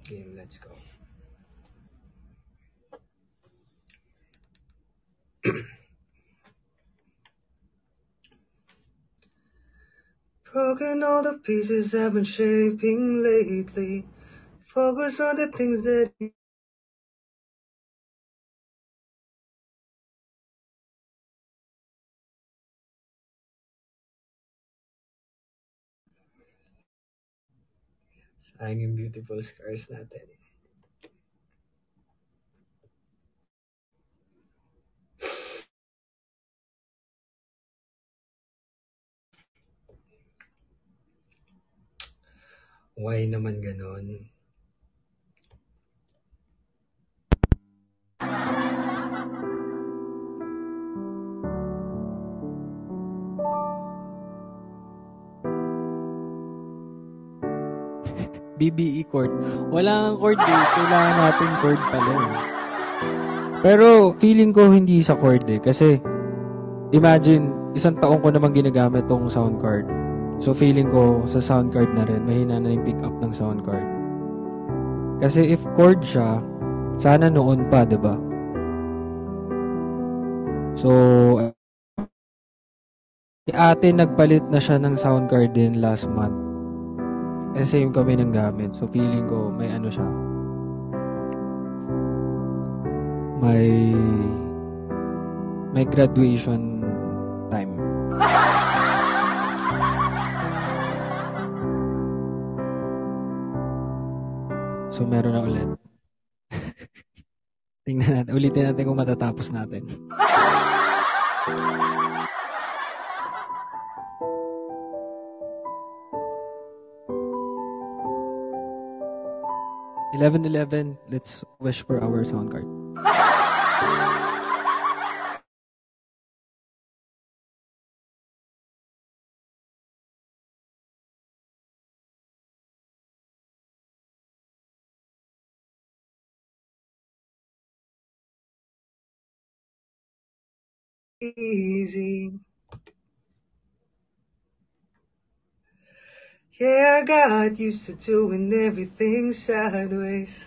Game, let's go. Broken all the pieces I've been shaping lately. Focus on the things that sayang yung beautiful scars natin. Why naman ganon? BBE chord. Wala ang chord eh. Kailangan natin chord pala eh. Pero feeling ko hindi sa chord eh. Kasi imagine, isang taong ko naman ginagamit tong sound card. So feeling ko sa sound card na rin, mahina na yung pick up ng sound card. Kasi if chord siya, sana noon pa, 'di ba? So si ate nagpalit na siya ng sound card din last month. And same kami ng gamit. So feeling ko may ano siya. May graduation time. So meron na ulit. Tingnan natin. Ulitin natin kung matatapos natin. (11:11), let's wish for our sound card. Easy. Yeah, I got used to doing everything sideways.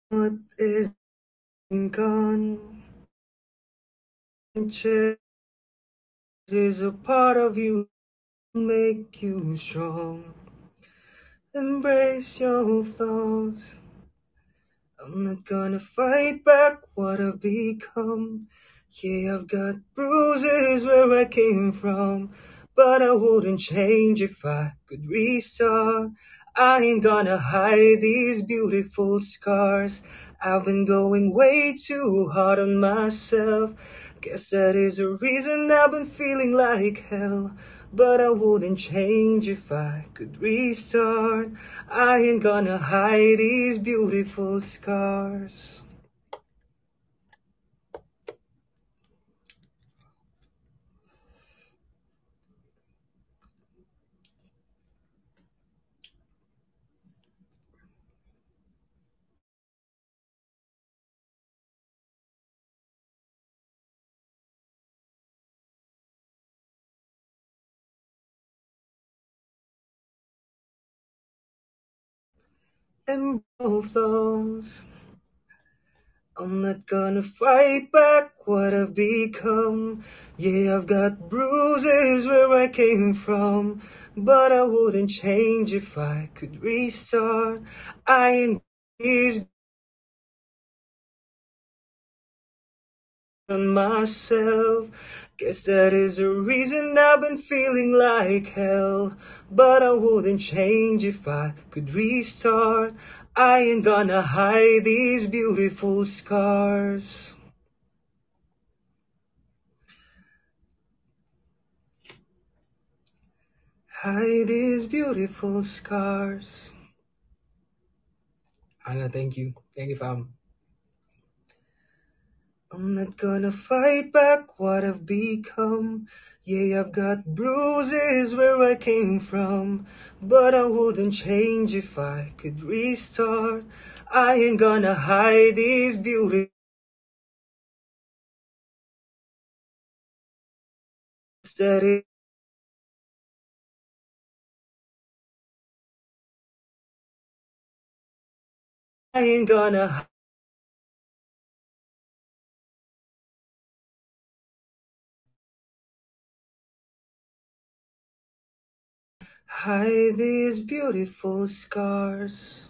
What is gone? Change is a part of you, make you strong. Embrace your flaws. I'm not gonna fight back what I've become. Yeah, I've got bruises where I came from, but I wouldn't change if I could restart. I ain't gonna hide these beautiful scars. I've been going way too hard on myself. Guess that is the reason I've been feeling like hell. But I wouldn't change if I could restart. I ain't gonna hide these beautiful scars. And both those, I'm not gonna fight back what I've become. Yeah, I've got bruises where I came from, but I wouldn't change if I could restart. I ain't these on myself. Guess that is the reason I've been feeling like hell. But I wouldn't change if I could restart. I ain't gonna hide these beautiful scars. hide these beautiful scars. Anna, thank you. Thank you, fam. I'm not gonna fight back what I've become. Yeah, I've got bruises where I came from, but I wouldn't change if I could restart. I ain't gonna hide these beauty that I ain't gonna hide these beautiful scars.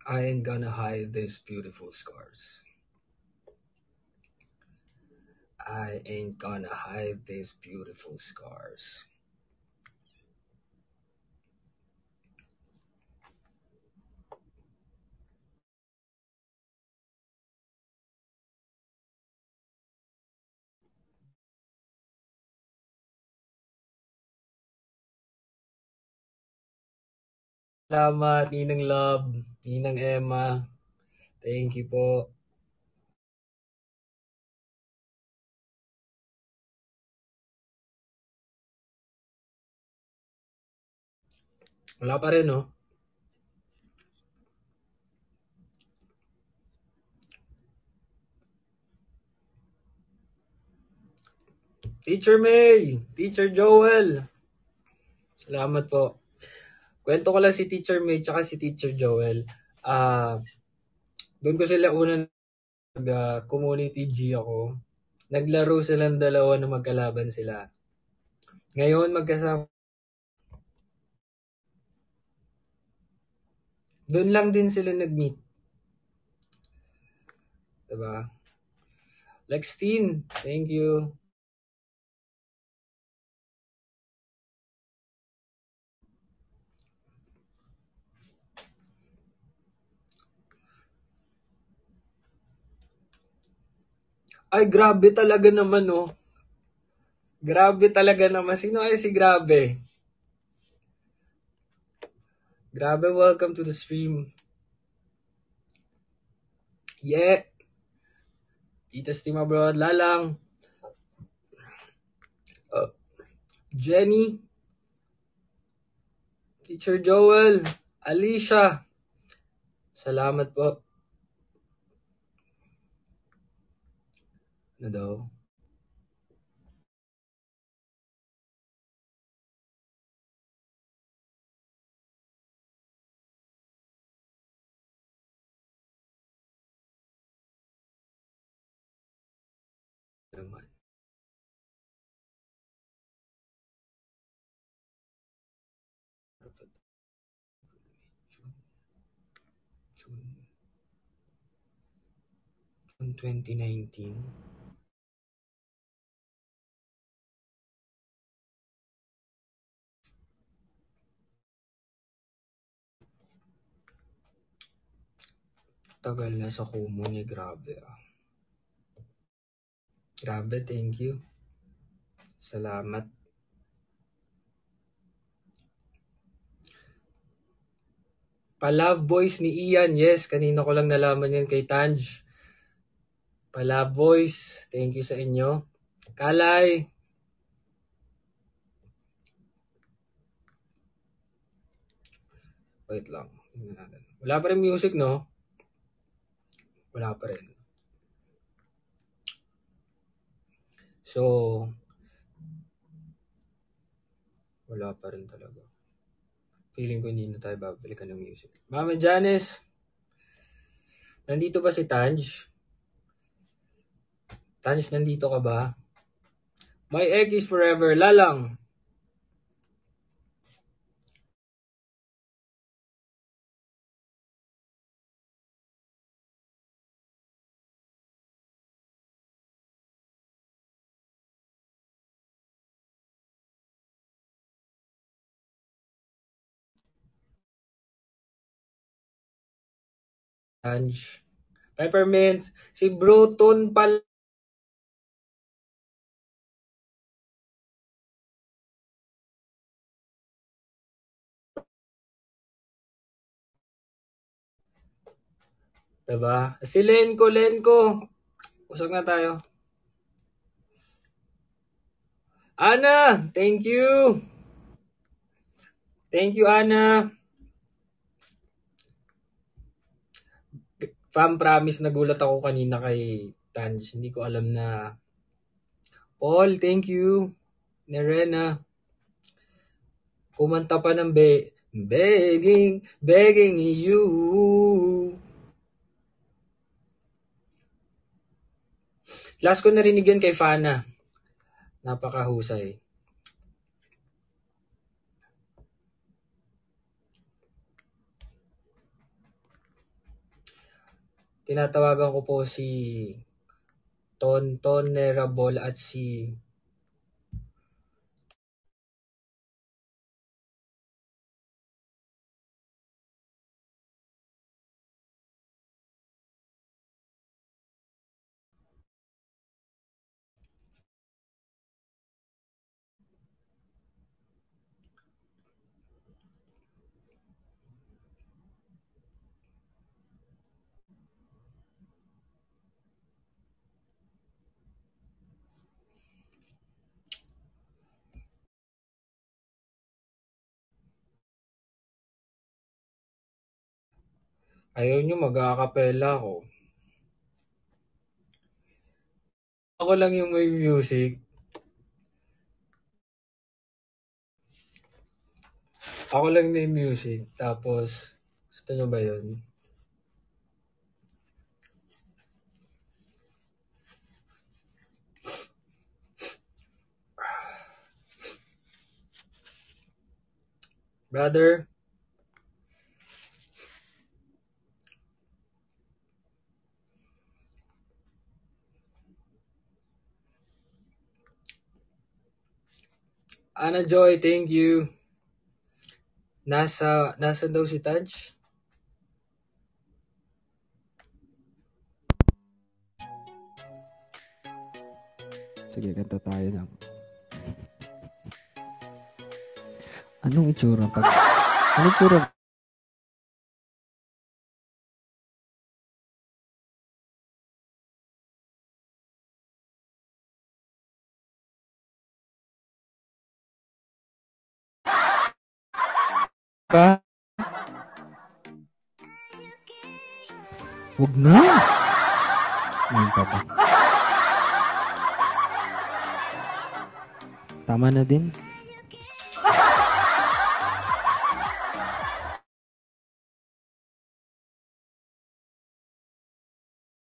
I ain't gonna hide these beautiful scars. I ain't gonna hide these beautiful scars. Salamat, Ninang Love, Ninang Emma. Thank you po. Wala pa rin, no? Teacher May, Teacher Joel. Salamat po. Kwento ko lang si Teacher May tsaka si Teacher Joel. Doon ko sila unang community G ako. Naglaro silang dalawa na magkalaban sila. Ngayon, magkasama. Doon lang din sila nag-meet. Diba? Lextine, thank you. Ay, grabe talaga naman, oh. Grabe talaga naman. Sino ay si Grabe? Grabe, welcome to the stream. Yeah. Tita Stima Bro, Lalang. Jenny. Teacher Joel. Alicia. Salamat po. Ano daw? Naman. June 2019. Tagal na sa Kumu ni Grabe. Grabe, thank you. Salamat. Pa-Love Boys ni Ian. Yes, kanina ko lang nalaman yan kay Tanj. Pa-Love Boys. Thank you sa inyo. Kalay. Wait lang. Wala pa rin music, no? Wala pa rin. So, wala pa rin talaga. Feeling ko hindi na tayo babalikan ng music. Mama Janice, nandito ba si Tanj? Tanj, nandito ka ba? My egg is forever. Lalang. Tanj. Peppermints. Si Bruton pala. Diba? Si Lenko. Usap nga tayo. Ana, thank you. Thank you, Ana. Fam, promise, nagulat ako kanina kay Tanj. Hindi ko alam na... Paul, thank you. Nerena. Kumanta pa ng begging you. Last ko narinig yan kay Fana. Napakahusay. Tinatawagan ko po si Tonton Nerabol at si ayaw nyo mag-aakapela ko. Ako lang yung may music. Ako lang na yung music. Tapos, gusto nyo ba yun? Brother, Ana Joy, thank you. Nasa daw si Taj? Sige, kanta tayo lang. Anong itsura pag... Anong itsura? Pa? Huwag na! Ngayon pa ba? Tama na din.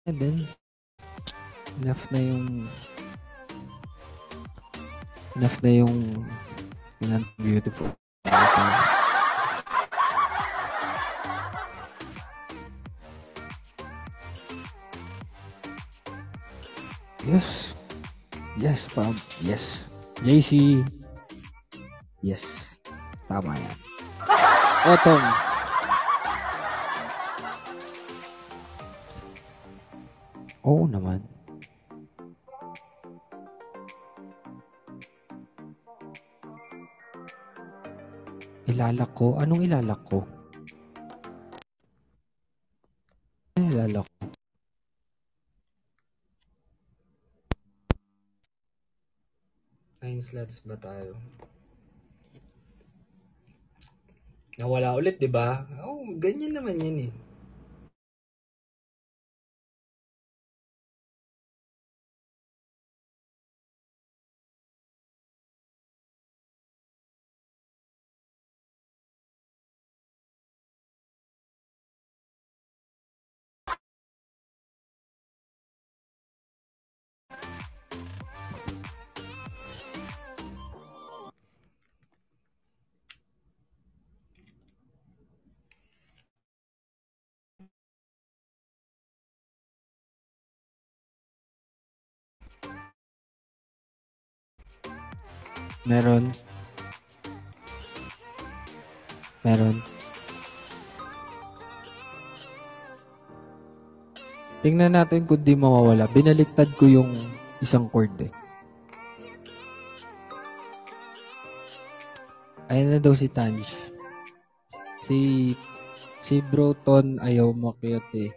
And then, enough na yung beautiful. Yes. Yes, Bob. Yes. JC. Yes. Tama yan. Autumn. Oo naman. Ilalak ko? Anong ilalak ko? Ano ilalak ko? Nine slots ba tayo? Nawala ulit, di ba? Oh, ganyan naman yan eh. Meron. Tingnan natin kung di mawawala. Binaliktad ko yung isang chord eh. Ayan na daw si Tanj. Si Broton ayaw makiat eh.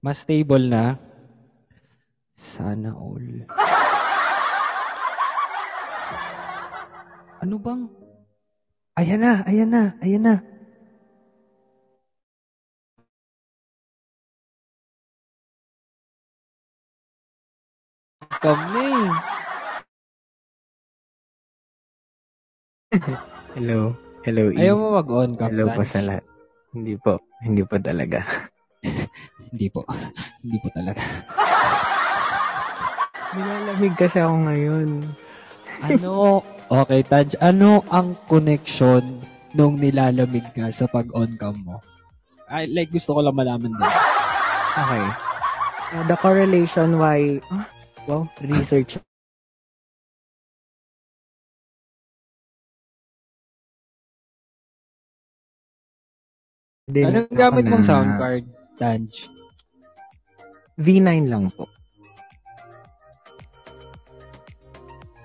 Mas stable na. Sana all. Ano bang? Ayan na, ayan na, ayan na. Kami. Hello. Hello, E. Ayaw mo mag-on cam, Hello po Tanch? sa lahat. Hindi po. Hindi po talaga. Hindi po. Hindi po talaga. Nilalamig kasi ako ngayon. Ano? Okay, Tanch. Ano ang connection nung nilalamig ka sa pag-on cam mo? Like, gusto ko lang malaman din. Okay. The correlation why... wow, research. Anong gamit mong sound card, Tanch? V9 lang po.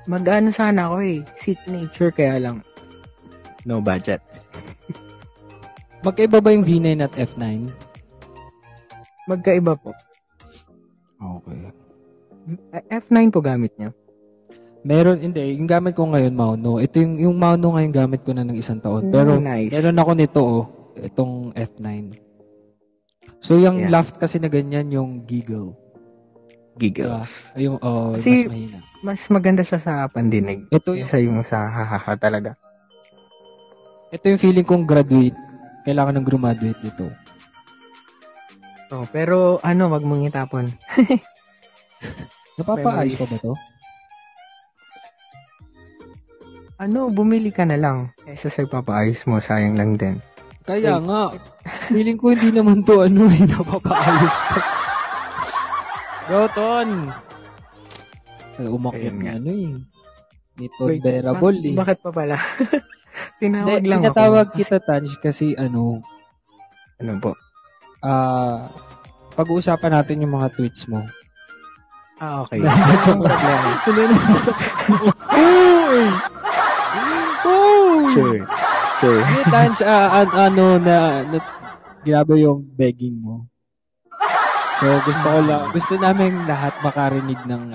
Mag-ano sana ako signature kaya lang no budget. Magkaiba ba yung V9 at F9? Magkaiba po. Okay. F9 po gamit niya. Meron, hindi. Yung gamit ko ngayon, Mauno. Ito yung Mauno ngayon gamit ko na ng 1 taon. Pero, nice. meron ako nito, itong F9. So, yung laugh kasi na ganyan, yung giggle. Giggles. Yung, kasi, mas mahina. Mas maganda siya sa pandinig. Ito yung, kaysa yung sa hahaha talaga. ito yung feeling kong graduate. Kailangan ng graduate dito. Oh, pero wag mong itapon. Napapaayos pa ba to? Bumili ka na lang. Kaysa sa ipapaayos mo, sayang lang din. Kaya nga. Feeling ko hindi naman to napapaayos pa. Goton! Umakyat na Nito bearable Bakit pa pala? Tinawag lang ako. Tinatawag kita, Tanj, kasi Ano po? Pag-uusapan natin yung mga tweets mo. Okay. Anong problema? Sure. Hey, Tanj, grabe yung begging mo. So, gusto namin lahat makarinig ng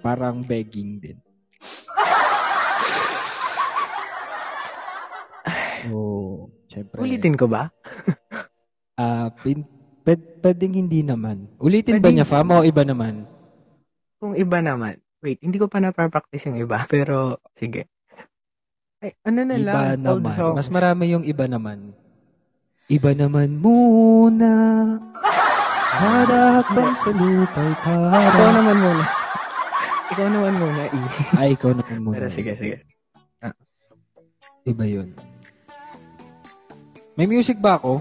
parang begging din. So, syempre. Ulitin ko ba? Pwedeng hindi naman. Ulitin ba niya, Fam, o iba naman? Kung iba naman. Wait, hindi ko pa na-practice yung iba, pero sige. Ay, ano na iba lang? Naman. Mas marami yung iba naman. Iba naman muna. Hadakbang sa lupay para. Ikaw naman muna. Ikaw naman muna, E. Ay, ikaw naman muna. Pero sige. Iba yun. May music ba ako?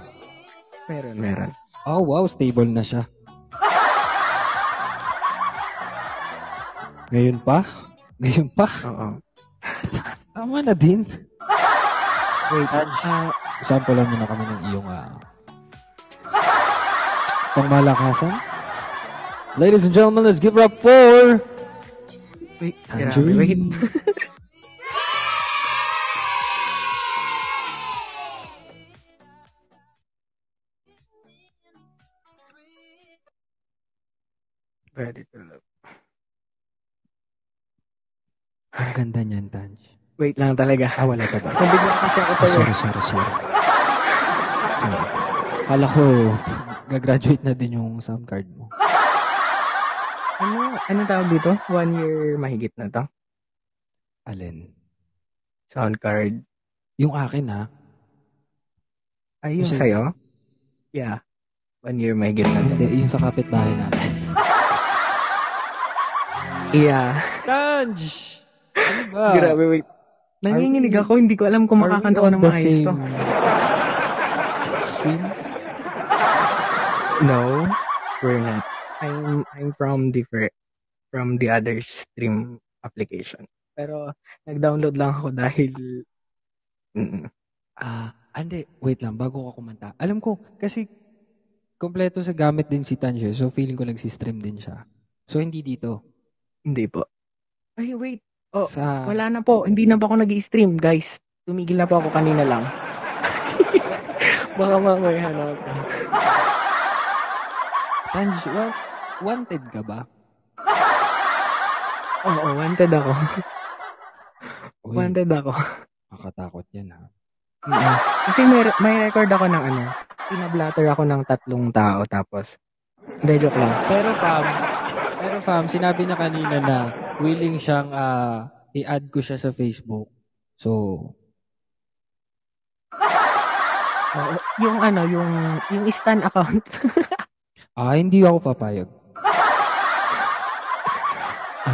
Meron. Oh, wow. Stable na siya. Ngayon pa? Oo. Tama na din. Wait, sample lang muna kami ng iyong pangmalakasan. Ladies and gentlemen, let's give it up for Tangerine. Wait. Ready to love. Ang ganda niyan, Tanj. Wait lang talaga. Wala pa ba? Nabigla kasi ako sa'yo. Sorry. Kala ko, gagraduate na din yung sound card mo. Ano tawag dito? 1 year mahigit na to? Alin? Sound card. Yung akin, ha? Ay, yung sa'yo? Yeah. 1 year mahigit na to. Hindi, yung sa kapitbahay namin. Yeah. Tanj! Ano ba? Grabe, wait. Nanginginig ako, hindi ko alam kung makakanta ko ng maayos to. Stream? No, we're not. I'm from the other stream application. Pero nag-download lang ako dahil Hindi. Wait lang, bago ka kumanta. Alam ko, kasi kompleto sa gamit din si Tanj, so feeling ko nagsi-stream din siya. So, hindi dito. Hindi po. Ay, wait. Sa... Wala na po. Hindi na ba ako nag-i-stream, guys? Tumigil na po ako kanina lang. Baka mamaya hanapin. Tanj, wanted ka ba? Oo, wanted ako. Uy, Wanted ako. makatakot yan ha. Kasi may record ako ng pinablatter ako ng 3 tao tapos, hindi, joke lang. Pero fam, sinabi niya kanina na willing siyang i-add ko siya sa Facebook. So, Oo, yung stan account. hindi ako papayag.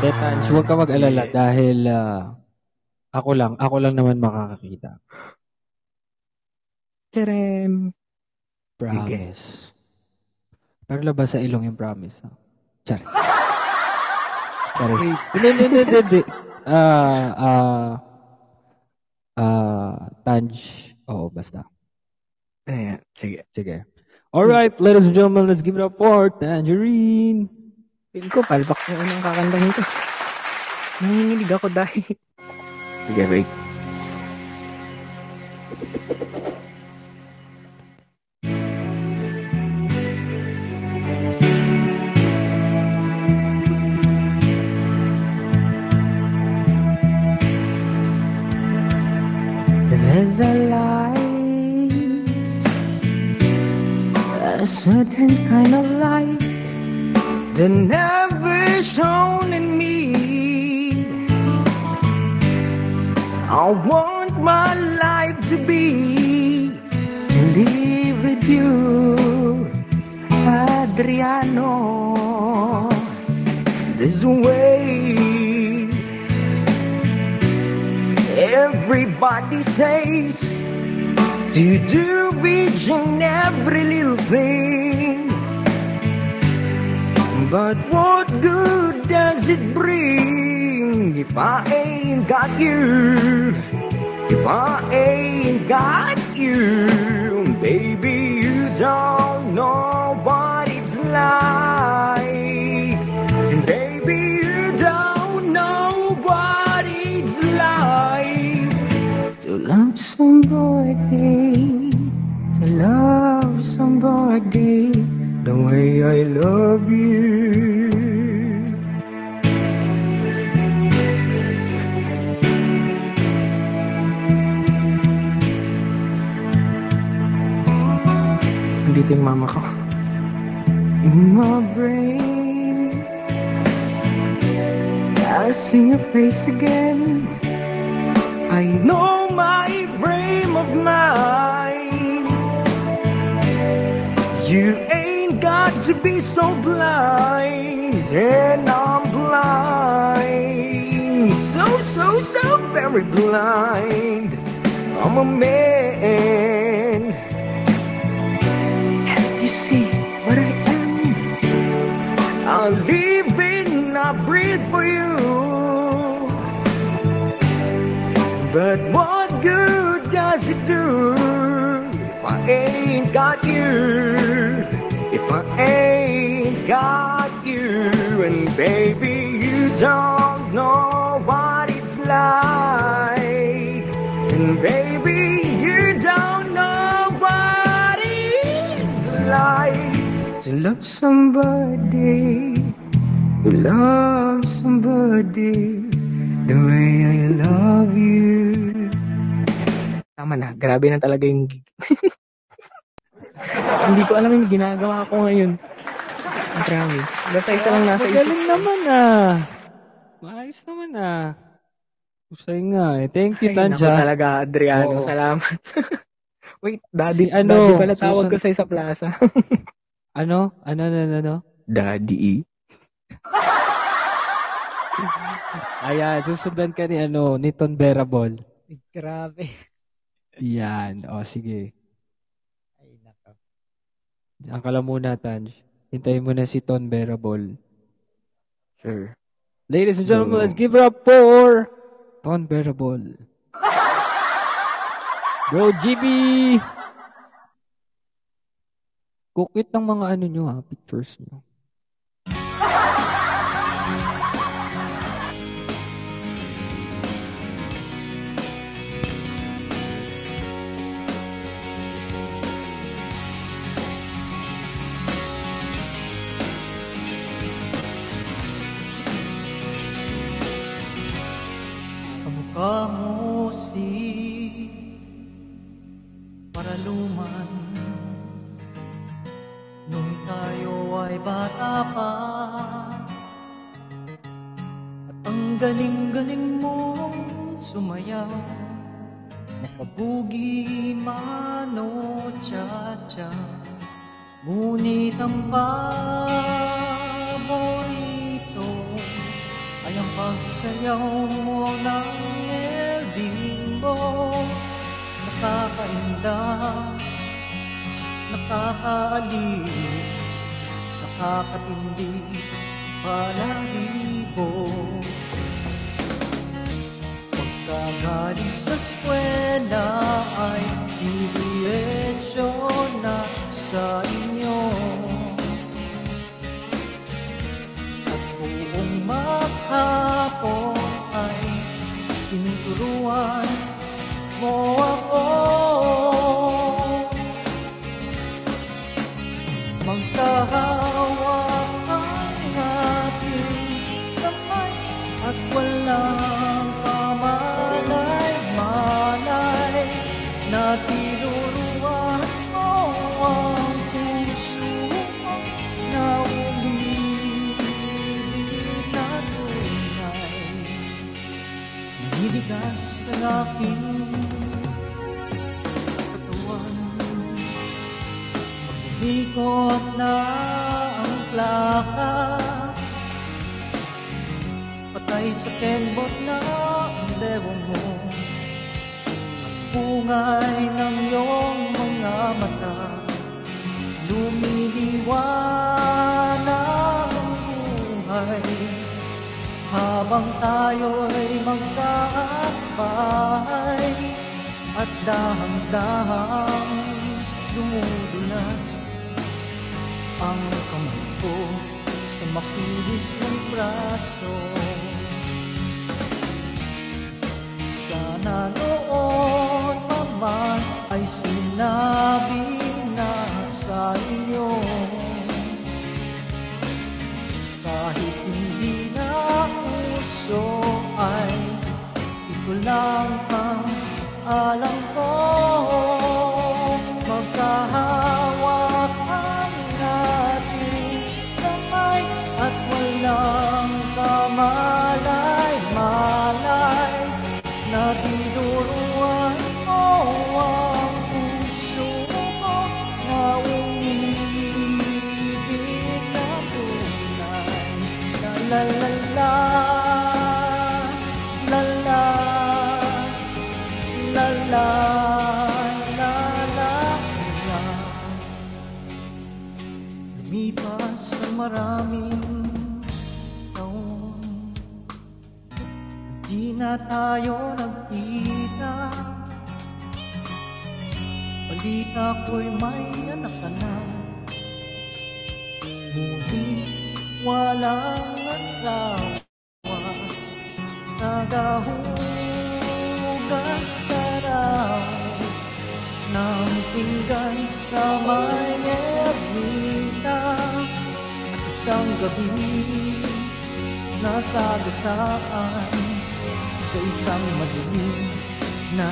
Tanj, huwag ka mag-alala dahil ako lang naman makakakita. Cherem. Promise. Pero labas sa ilong yung promise. Ha? Charis. Hindi. Tanj. Oo, basta. Ayan, sige. Alright, ladies and gentlemen, let's give it up for Tangerine. Feel ko, palpak yung unang kakantahin ko. Nanginginig ako dahil. Sige, wait. There's a light, a certain kind of light that never shone in me. I want my life to live with you, Adriano. There's a way. Everybody says to do each and every little thing, but what good does it bring if I ain't got you? If I ain't got you, baby, you don't know what it's like. And baby, you don't know what it's like to love somebody, the way I love you. Nandito yung mama ko. In my brain, I see your face again. I know my frame of mind. You ain't got to be so blind, and I'm blind. So very blind. I'm a man. You see what I am? I live and I breathe for you. But what good does it do if I ain't got you? If I ain't got you, and baby, you don't know what it's like. And baby, you don't know what it's like to love somebody, the way I love you. Tama na, grabe na talaga yung gig. Hindi ko alam yung ginagawa ko ngayon. I promise. Basta isa lang nasa isip. Magaling naman Maayos naman Usay nga Thank you, Naku Tanja. talaga, Adriano. Oo. Salamat. Wait, daddy Si pala tawag ko sa plaza. Ano? Daddy E. Ayan, susundan ka ni Ton Bearable. Grabe. Yan. O, sige. Ay, nako. Diyan ka lang muna, Tanj. Hintayin mo na si Ton Bearable. Sure. Ladies and gentlemen, let's give it up for Ton Bearable. Bro, GB! Kukit ng mga nyo pictures nyo. pag-ibig para luman nung tayo ay bata pa. At ang galing-galing mong sumayaw, makabugi man o cha-cha. Ngunit ang paborito ay ang pagsayaw mo ng El Bimbo. Nakakainda, nakakaaliw, nakakatindi, palahibo. Pagkagaling sa eskwela ay diretsyo na sa inyo. At buong maghapon ay tinuturuan mo ako. Magkahawak ang ating kamay at walang kamalay-malay na tinuruan mo ang puso ko na umibig na tunay. Naninigas ang aking katawan, mag-umikot na ang plaka, patay sa kenbot na ang dewa mo. Bungay ng iyong mga mata, lumiliwanag ang buhay habang tayo'y magkaakbay. At dahang-dahang dumudulas ang kamay ko sa makinis mong braso. Sana noon pa man ay sinabi na sa inyo, kahit hindi na uso ay ito lang ang alam ko. Magkahawak ang ating kamay at walang kamalay-malay na tinuruan mo ang puso ko na umibig na tunay. La la la la la la la la la la. Lumipas ang maraming taon, di na tayo nagkita. Balita ko'y may anak ka na, ngunit walang asawa. Nagahugas ka raw ng pinggan sa may ermita. Isang gabi nasagasaan sa isang madilim na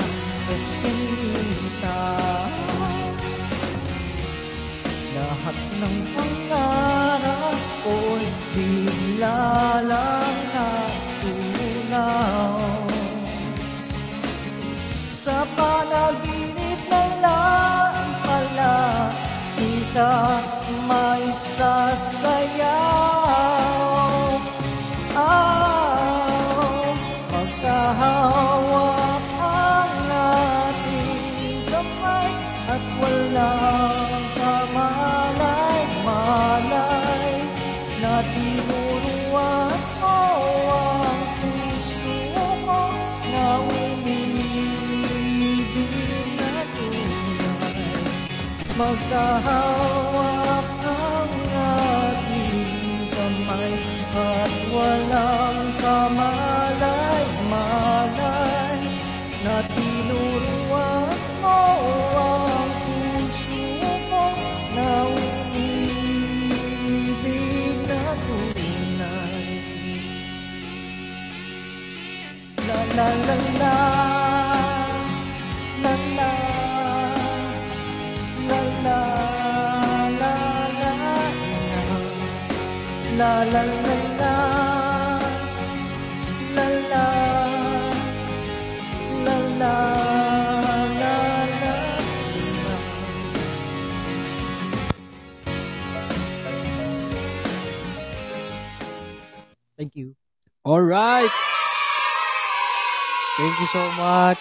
eskinita. Lahat ng pangarap ko'y bigla lang natunaw. Sa panaginip na lang pala kita may sasayaw. Magkahawak ang ating kamay at walang kamalay-malay na tinuruan mo ang puso ko na umibig na tunay. Magkahawak ang ating kamay at walang kamalay-malay na tinuruan mo ang puso ko na umibig na tunay. La la la la. la la la la la la la la la la. Thank you. All right. Thank you so much,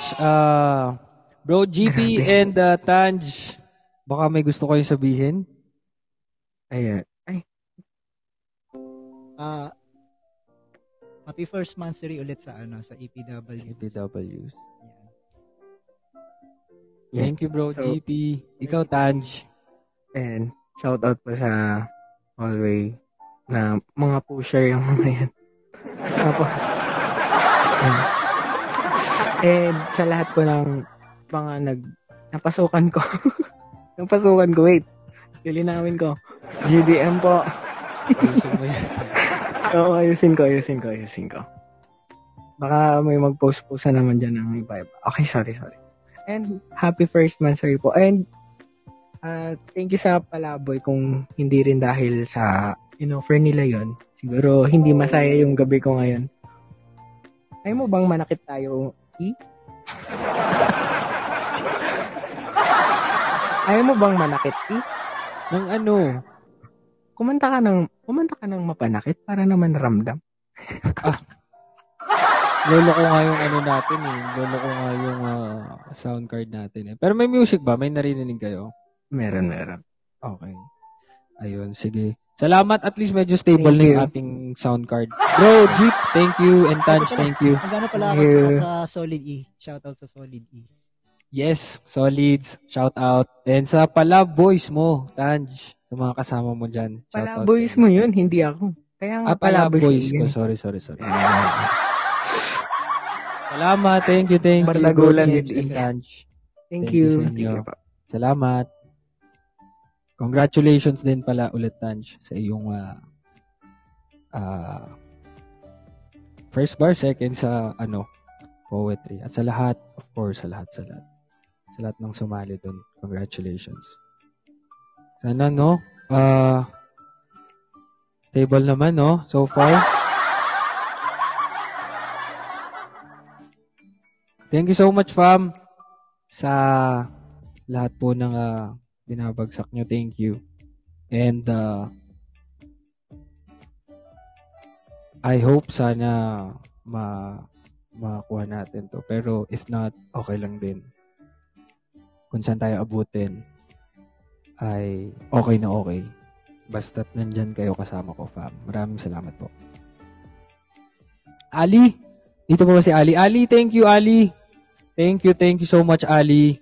Bro GP and Tanj. Baka may gusto kayong sabihin? Ayan. Ay, Happy first monthsary ulit sa EPW. CPWs. Yan. yeah. Thank you, Bro So, GP. Ikaw, Tanj. And shout out po sa hallway na mga pusher yung mga yan. Tapos, and sa lahat po ng mga napasukan ko. Napasukan ko, wait. Lilinawin ko. GDM po. Ayusin mo yan. Oo, ayusin ko. Baka may mag-post-post na naman dyan ng iba-iba. Okay, sorry. And happy first monthsary po. And thank you sa Palaboy kung hindi rin dahil sa in-offer nila yon. Siguro hindi masaya yung gabi ko ngayon. Ayaw mo bang manakit tayo, E? Ayaw mo bang manakit, E? Nang ano? Kumanta ka ng mapanakit para naman ramdam. Lolo ko nga yung natin eh. Lolo ko nga yung sound card natin eh. Pero may music ba? May narinig kayo? Meron. Okay. Ayun, sige. Salamat, at least medyo stable Thank na yung you. ating sound card. Bro, Jeep, thank you. And Tanj, thank you. Magano pala ako Thank you. sa Solid E. Shoutout sa Solid E. Yes, solids. Shout out. And sa Palab Boys mo, Tanj. Sa mga kasama mo dyan. Shout out Palaboys sa mo inyo. yun, hindi ako. Kaya nga Palab Boys si ko. Ian. Sorry. Ayan. Salamat. Thank you. Bardagulan Bro, din. Jeep and Tanj. Thank Thank you you. sa Thank inyo. you po. Salamat. Congratulations din pala ulit, Tanj, sa iyong first bar, second sa poetry. At sa lahat, of course, sa lahat ng sumali dun. Congratulations. Sana, stable naman, so far. Thank you so much, fam, sa lahat po ng binabagsak nyo. Thank you. And I hope sana makakuha natin to. Pero if not, okay lang din. Kung saan tayo abutin, ay okay na okay. Basta't nandyan kayo kasama ko, fam. Maraming salamat po. Ali! Dito po ba si Ali? Ali, thank you, Ali! Thank you so much, Ali,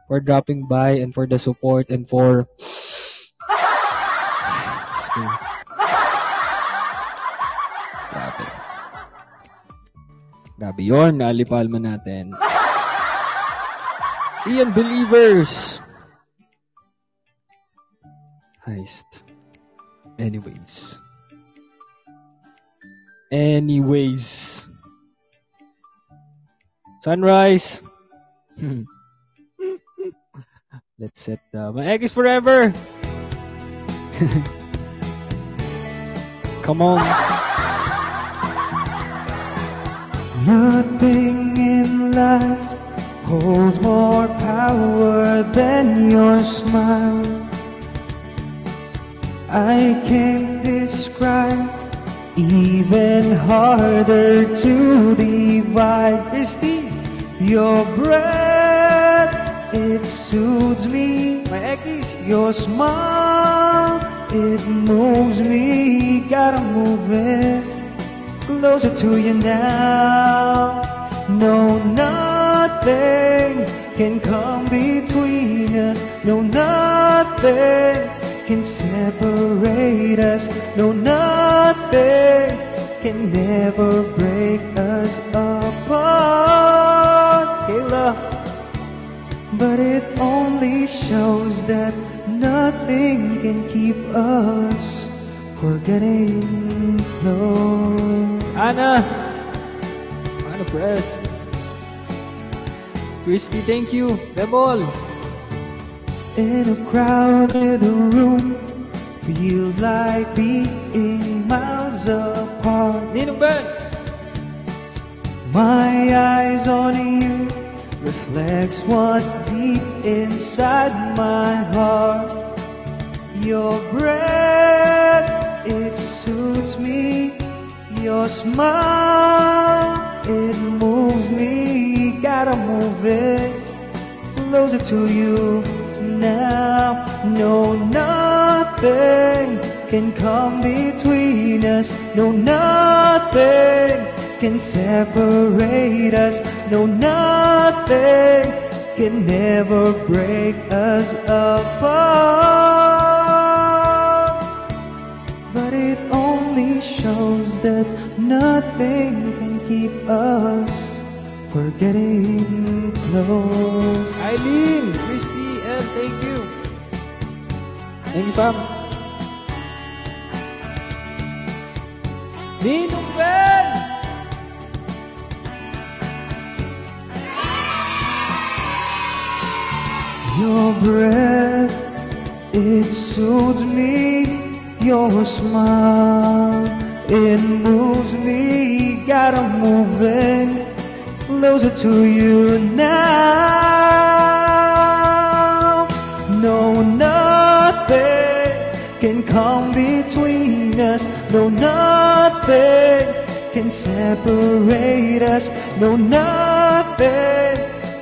for dropping by and for the support and for... Grabe yun, Ali Palma natin. Ian Believers! Heist. Anyways. Sunrise. Let's set my egg is forever. Come on. Nothing in life holds more power than your smile. I can't describe, even harder to divide. Christy, your breath, it soothes me. My X, your smile, it moves me. Gotta move it closer to you now. No, nothing can come between us. No, nothing can separate us. No, nothing can never break us apart. Kayla. But it only shows that nothing can keep us forgetting close. Ana press. Christy, thank you. Bebol. In a crowded room, feels like being Ninong Ben. My eyes on you reflects what's deep inside my heart. Your breath, it suits me. Your smile, it moves me. Gotta move it closer to you now. No, nothing can come between us. No, nothing can separate us. No, nothing can never break us apart. But it only shows that nothing can keep us from getting close. Eileen, Christy, and thank you. Thank you, fam. Ninong Ben. Your breath, it soothes me. Your smile, it moves me. Gotta move it closer to you now. No, nothing can come between us. No, nothing can separate us. No, nothing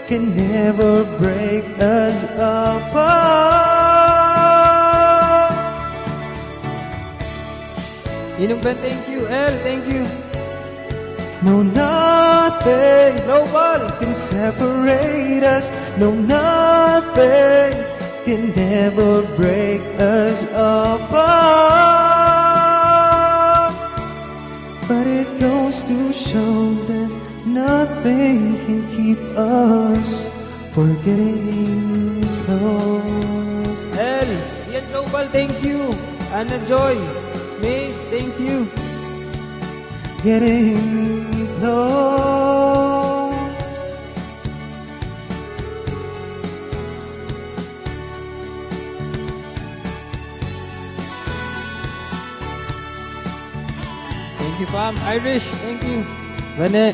can never break us apart. Ninong Ben, thank you. El, thank you. No, nothing global can separate us. No, nothing can never break us apart. But it goes to show that nothing can keep us from getting close. El, Ian Global, thank you. Anna Joy, Maze, thank you. Getting close. Thank you, fam. Irish, thank you. Vane.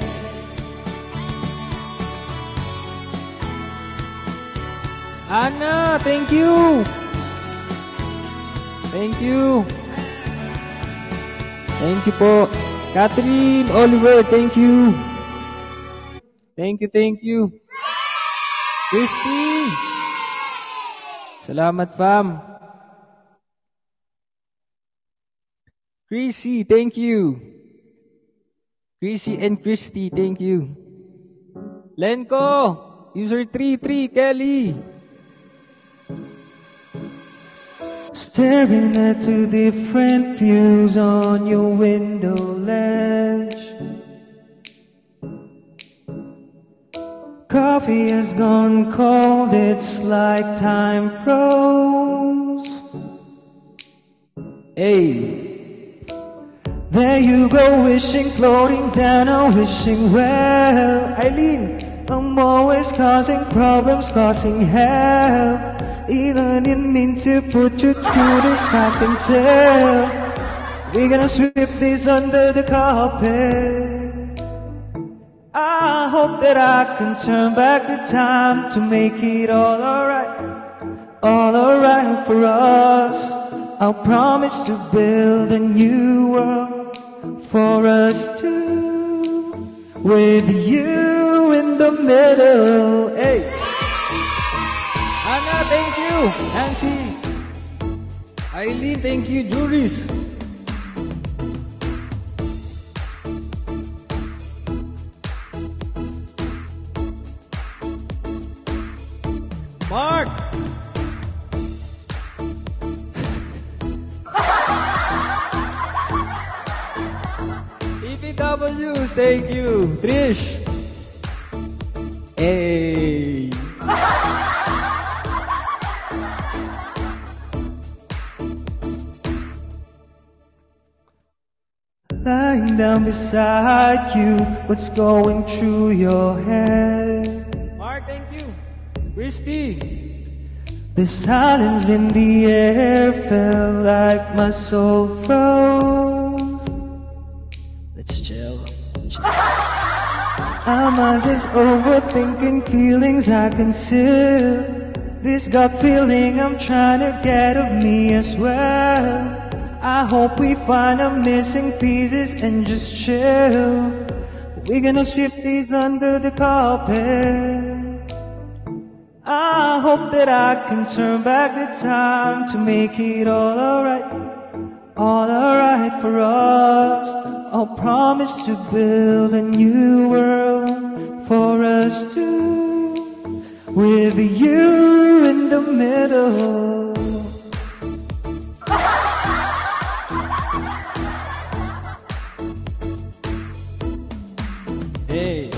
Anna, thank you. Thank you. Thank you po. Catherine, Oliver, thank you. Thank you, thank you. Christy. Salamat, fam. Chrissy, thank you. Chrissy and Christy, thank you. Lenko, user 33, Kelly. Staring at two different views on your window ledge. Coffee has gone cold, it's like time froze. Hey. There you go, wishing, floating down, oh, wishing well. Eileen. I'm always causing problems, causing hell. Even didn't mean to put you through this, I can tell. We're gonna sweep this under the carpet. I hope that I can turn back the time to make it all alright for us. I'll promise to build a new world for us two, with you in the middle. Hey. Anna, thank you. Nancy. Eileen, thank you. Juris. Mark. EPWs, thank you. Trish. Hey. Lying down beside you, what's going through your head? Mark, thank you. Christy. The silence in the air felt like my soul froze. Let's chill. Am I just overthinking feelings I conceal? This gut feeling I'm trying to get of me as well. I hope we find our missing pieces and just chill. We're gonna sweep these under the carpet. I hope that I can turn back the time to make it all alright for us. I'll promise to build a new world for us two, with you in the middle. Hey.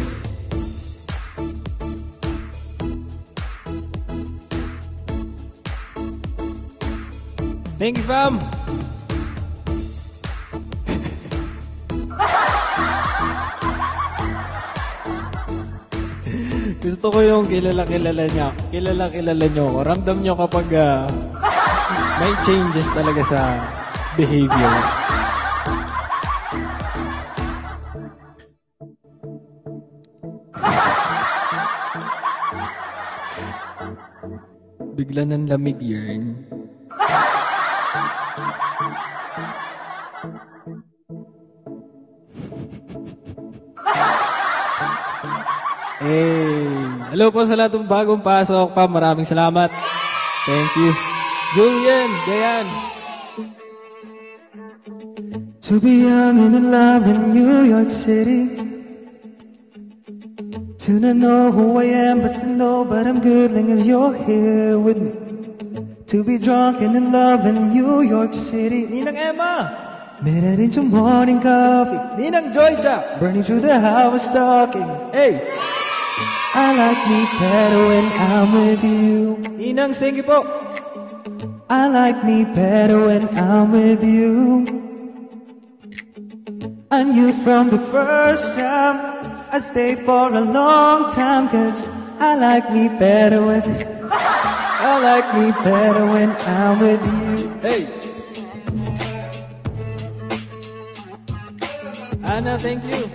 Thank you, fam. Gusto ko yung kilala-kilala niya. Kilala-kilala niyo ako. Ramdam niyo kapag may changes talaga sa behavior. Bigla ng lamig yarn. Hey! Hello po sa lahat ng bagong pasok pa. Maraming salamat. Thank you. Julian, Gayan. To be young and in love in New York City, to not know who I am but to know but I'm good long as you're here with me. To be drunk and in love in New York City. Ninang Emma. Made it into morning coffee. Ninang Joyja. Burning through the house talking. Hey! I like me better when I'm with you. Ninang, thank you po. I like me better when I'm with you. I knew from the first time I'd stay for a long time, 'cause I like me better when I like me better when I'm with you. Hey! Anna, thank you.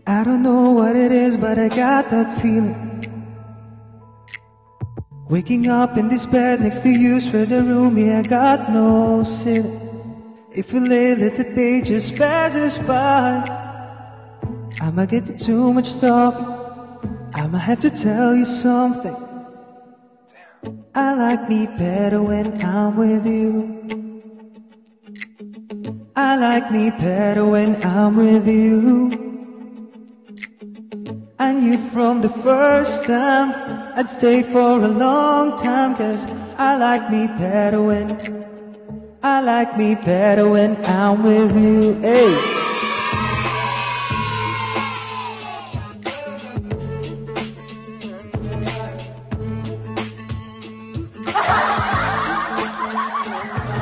I don't know what it is, but I got that feeling. Waking up in this bed next to you, spread the room, yeah, I got no ceiling. If we lay, let the day just pass us by. I might get to too much talking, I might have to tell you something. I like me better when I'm with you. I like me better when I'm with you. I knew from the first time I'd stay for a long time, 'cause I like me better when I'm with you. Hey!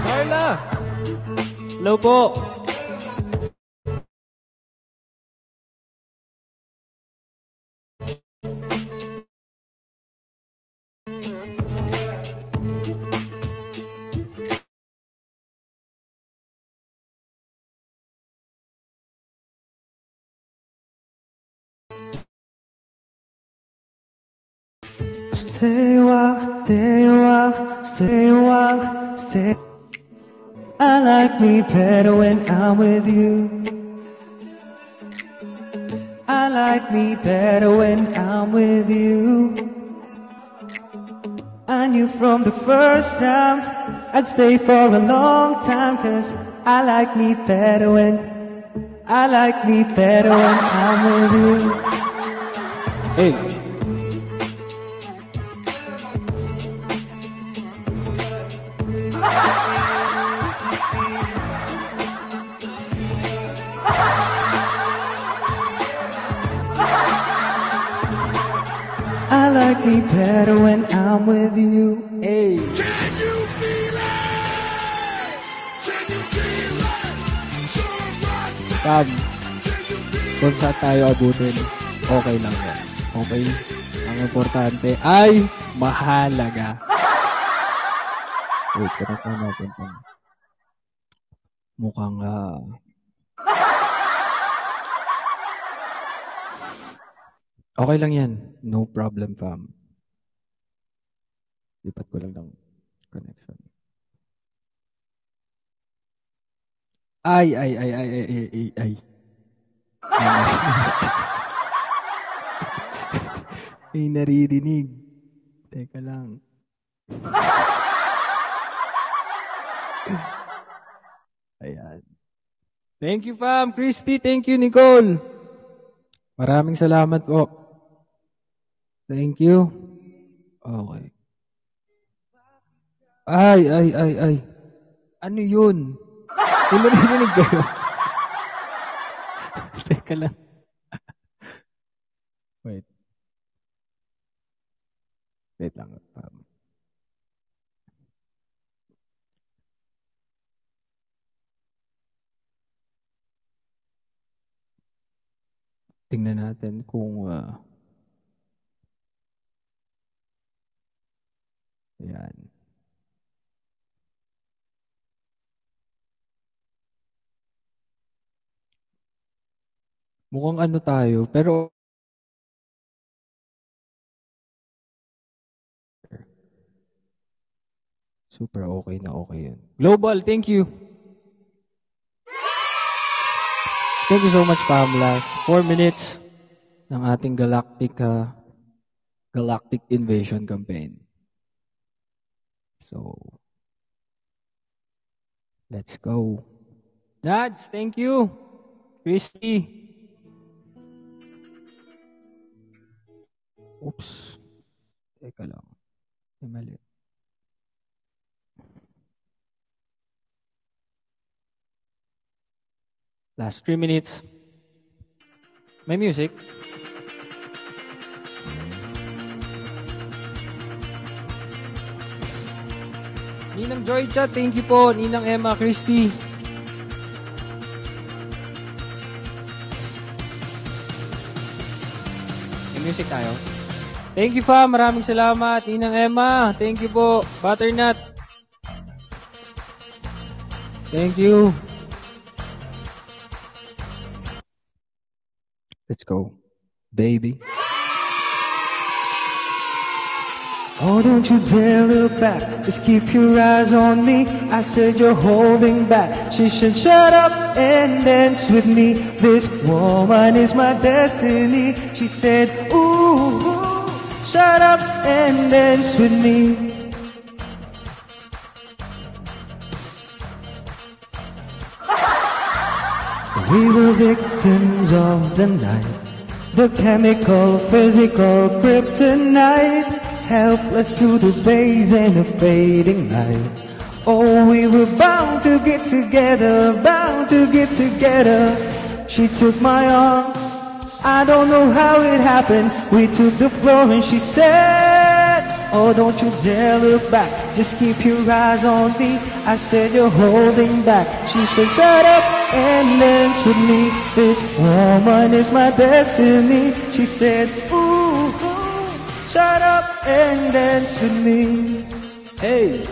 Carla! Hello po. Stay a while, stay a while, stay a while, stay. I like me better when I'm with you. I like me better when I'm with you. I knew from the first time I'd stay for a long time, 'cause I like me better when I'm with you. Hey! I like me better when I'm with you. Hey! Can you feel it? Can you feel it? Sure, rock, Fam. can you feel kung saan tayo abutin, okay lang yan. Okay? Ang importante ay mahalaga. Wait, connect na natin ito. Mukhang, okay lang yan. No problem, fam. Lipat ko lang ng connection. Ay. Ay, naririnig. Teka lang. Ayan. Thank you, fam. Christy, thank you, Nicole. Maraming salamat po. Thank you. Okay. Ay. Ano yun? Narinig kayo? Teka lang. Wait. Wait lang. Tingnan natin kung ayan. Mukhang ano tayo, pero super okay na okay yun. Global, thank you. Thank you so much, fam. Last 4 minutes ng ating Galactic Invasion campaign. So, let's go. Nads, thank you. Christy. Oops. Teka lang. May mali. Last 3 minutes. May music. Ninang Joy Chat, thank you po. Ninang Emma, Christy. May music tayo. Thank you, fam. Maraming salamat. Ninang Emma, thank you po. Butternut. Thank you. Let's go, baby. Oh, don't you dare look back. Just keep your eyes on me. I said you're holding back. She said shut up and dance with me. This woman is my destiny. She said, ooh, shut up and dance with me. We were victims of the night, the chemical, physical kryptonite, helpless to the days and the fading light. Oh, we were bound to get together, bound to get together. She took my arm, I don't know how it happened. We took the floor and she said, oh, don't you dare look back, just keep your eyes on me. I said you're holding back. She said shut up and dance with me. This woman is my destiny. She said, ooh, shut up and dance with me. Hey.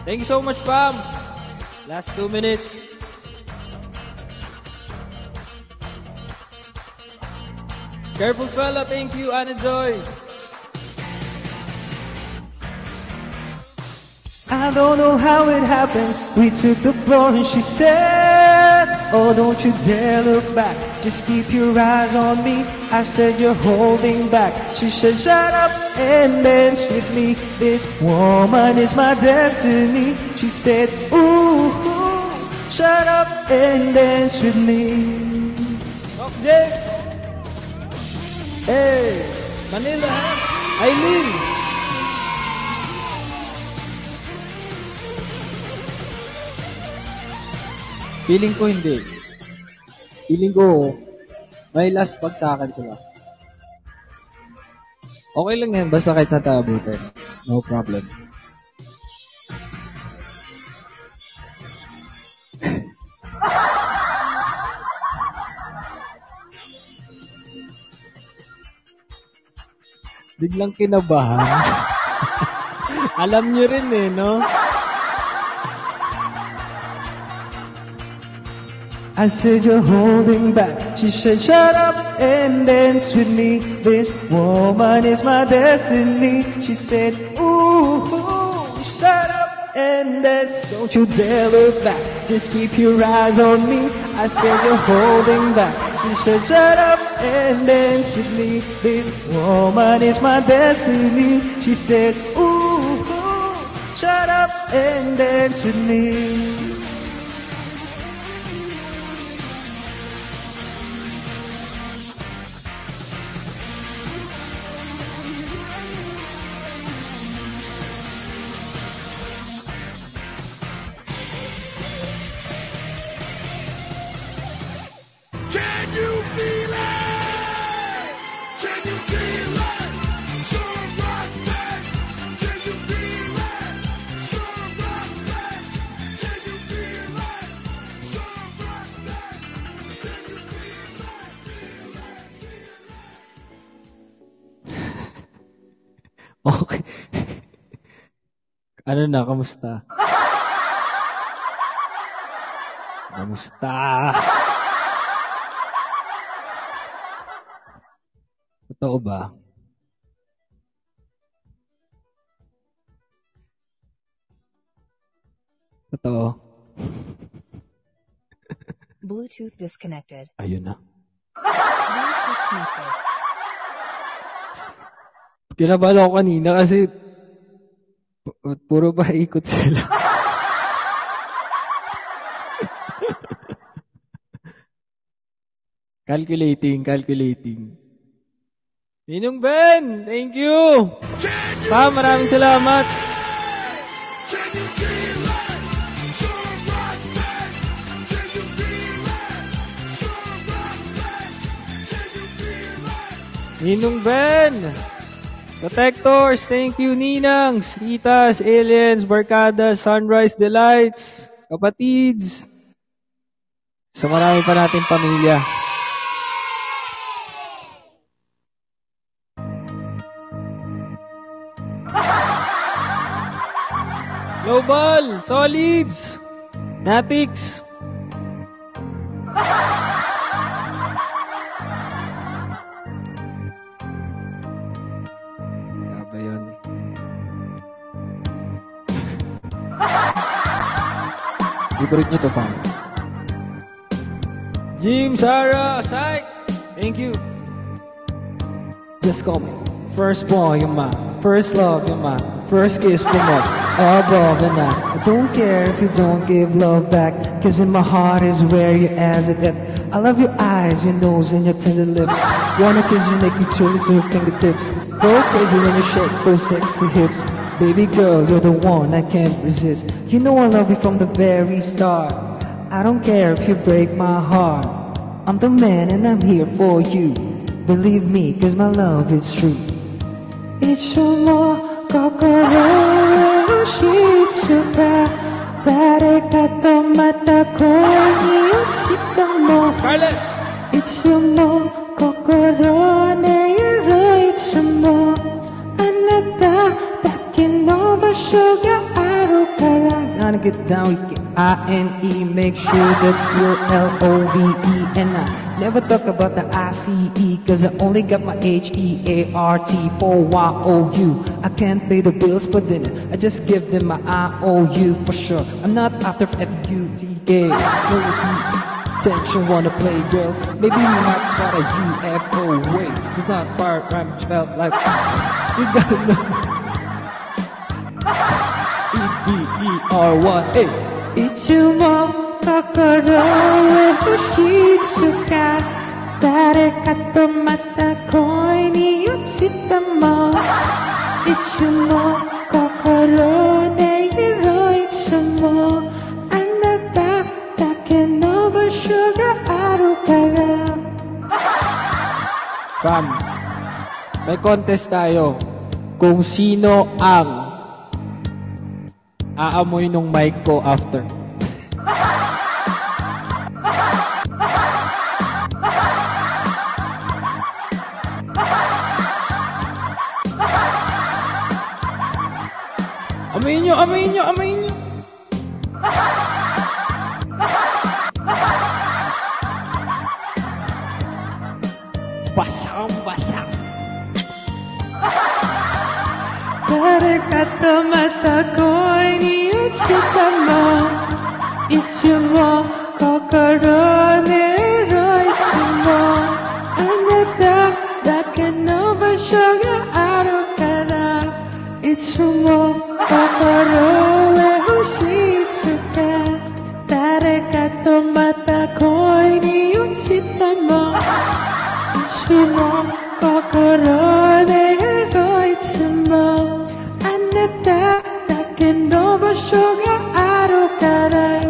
Thank you so much, fam. Last 2 minutes. Careful, fella. Thank you, Anna Joy. I don't know how it happened. We took the floor and she said, oh, don't you dare look back. Just keep your eyes on me. I said you're holding back. She said shut up and dance with me. This woman is my destiny. She said, ooh, shut up and dance with me. Okay. Hey, Manila, Aileen. Feeling ko hindi. Feeling ko may last pag sa akin sila. Okay lang yan, basta kahit sa tabutin. No problem. Biglang kinabahan. Alam nyo rin eh, no? I said you're holding back. She said shut up and dance with me. This woman is my destiny. She said ooh, shut up and dance. Don't you dare look back. Just keep your eyes on me. I said you're holding back. She said shut up and dance with me. This woman is my destiny. She said ooh, shut up and dance with me. Okay. Ano na, kamusta? Kamusta? Totoo ba? Totoo. Bluetooth disconnected. Ayun na. Bluetooth connected. Kinabahan ako kanina kasi puro ba ikot sila. Calculating. Ninong Ben, thank you. Pa, maraming salamat. Ninong Ben. Protectors, thank you, Ninangs, Titas, Aliens, Barkadas, Sunrise Delights, Kapatids, sa marami pa nating pamilya. Global, Solids, Natix, favorite nyo to, fam. Jim, Sarah, Psych, thank you. Just call me. First boy, you're mine. First love, you're mine. First kiss from up above and I don't care if you don't give love back, cause in my heart is where your ass is at. I love your eyes, your nose, and your tender lips. Wanna kiss you, make me twist your fingertips. Go crazy when you shake those sexy hips. Baby girl, you're the one I can't resist. You know I love you from the very start. I don't care if you break my heart. I'm the man and I'm here for you. Believe me, cause my love is true. It's more kokoro shitsuka. Dareka to mata koi ni utsita mo. Scarlett! It's more kokoro ne yoro itsumo. Anata sugar gonna get down with I-N-E. Make sure that's pure L-O-V-E. And I never talk about the I-C-E, cause I only got my H-E-A-R-T for Y-O-U. I can't pay the bills for dinner, I just give them my I-O-U for sure. I'm not after F-U-T-A. No attention, wanna play, girl. Maybe you might spot a U-F-O. Wait, it's not part rhyme, which felt like you gotta know. E-E-E-R-Y-A. Itsumo kokoro e hitsuka. Dareka to mata koi ni utsita mo. Itsumo kokoro ne hiro itsumo. Anata dake no basho ga aru kara. Fam, may contest tayo kung sino ang aamoy nung mic ko after. Amayin nyo, amayin nyo, amayin nyo. Basang-basa. Tarekat na mata ko'y niyutsita mo. Itsumo, kokoronero, itsumo. Anata, dakanoba, shoga, aro kara. Itsumo, kokoronero, shitsuka. Tarekat na mata ko'y niyutsita mo. Itsumo, kokoronero, itsumo. Anata, dakanoba, shoga, aro kara.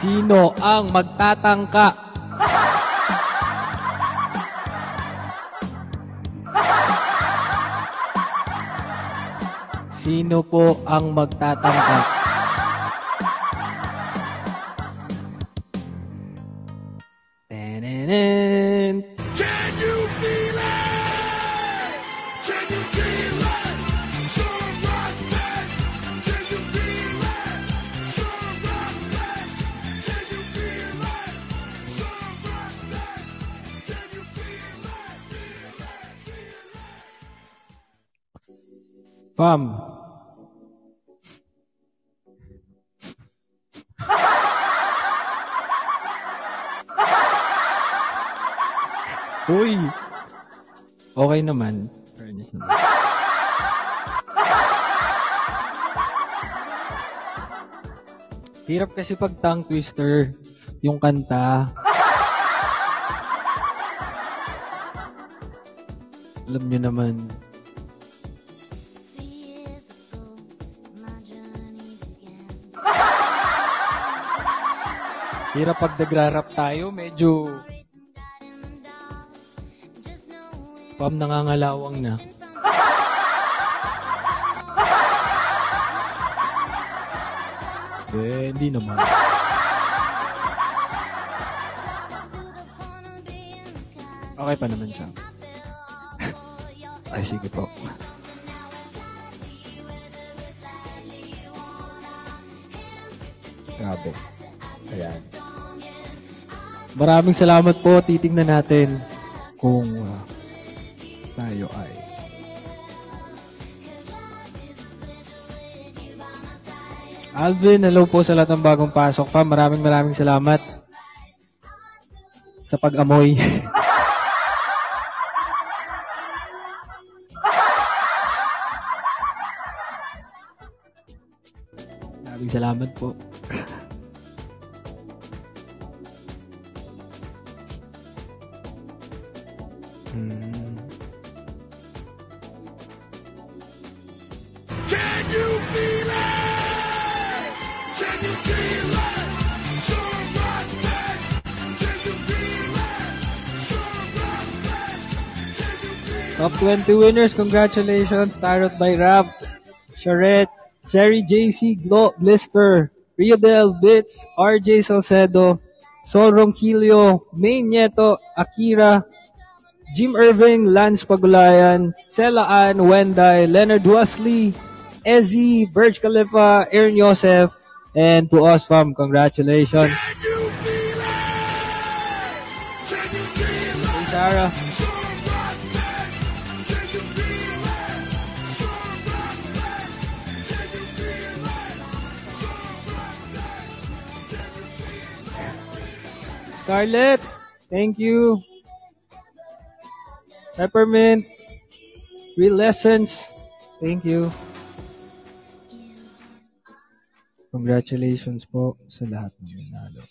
Sino ang magtatangka? Sino po ang magtatangka? Tenenen. Can you feel it? Can you feel it? Sure Rocksteady. Can you feel it? Sure Rocksteady. Can you feel it? Sure Rocksteady. Can you feel it? Fam. Uy. Okay naman. Fairness naman. Hirap kasi pag tongue twister yung kanta. Alam nyo naman. Hirap pag nagra-rap tayo, medyo Pam, nangangalawang na. Hindi naman. Okay pa naman siya. Ay, sige po. Grabe. Ayan. Maraming salamat po. Titingnan natin kung tayo ay Alvin, hello po sa lahat ng bagong pasok pa. Maraming salamat sa pag-amoy. Maraming salamat po. Can you feel it? Can you feel it? Sure Rocksteady. Can you feel it? Sure Rocksteady. Can you feel it? Top 20 winners, congratulations. Tarot by Rap, Charette, Cherry JC, Blister, Riodel, Bits, RJ Salcedo, Sol Ronquillo, Main Nieto, Akira, Jim Irving, Lance Pagulayan, Sela Ann, Wenday, Leonard Wesley, Ezzy, Burj Khalifa, Aaron Yosef, and to us, fam, congratulations. Can you feel it? Can you feel it? Hey, Sarah. Sure Rocksteady. Can you feel it? Sure Rocksteady. Can you feel it? Sure Rocksteady. Scarlett, thank you. Peppermint, Real Lessons, thank you. Congratulations po sa lahat ng nanalo.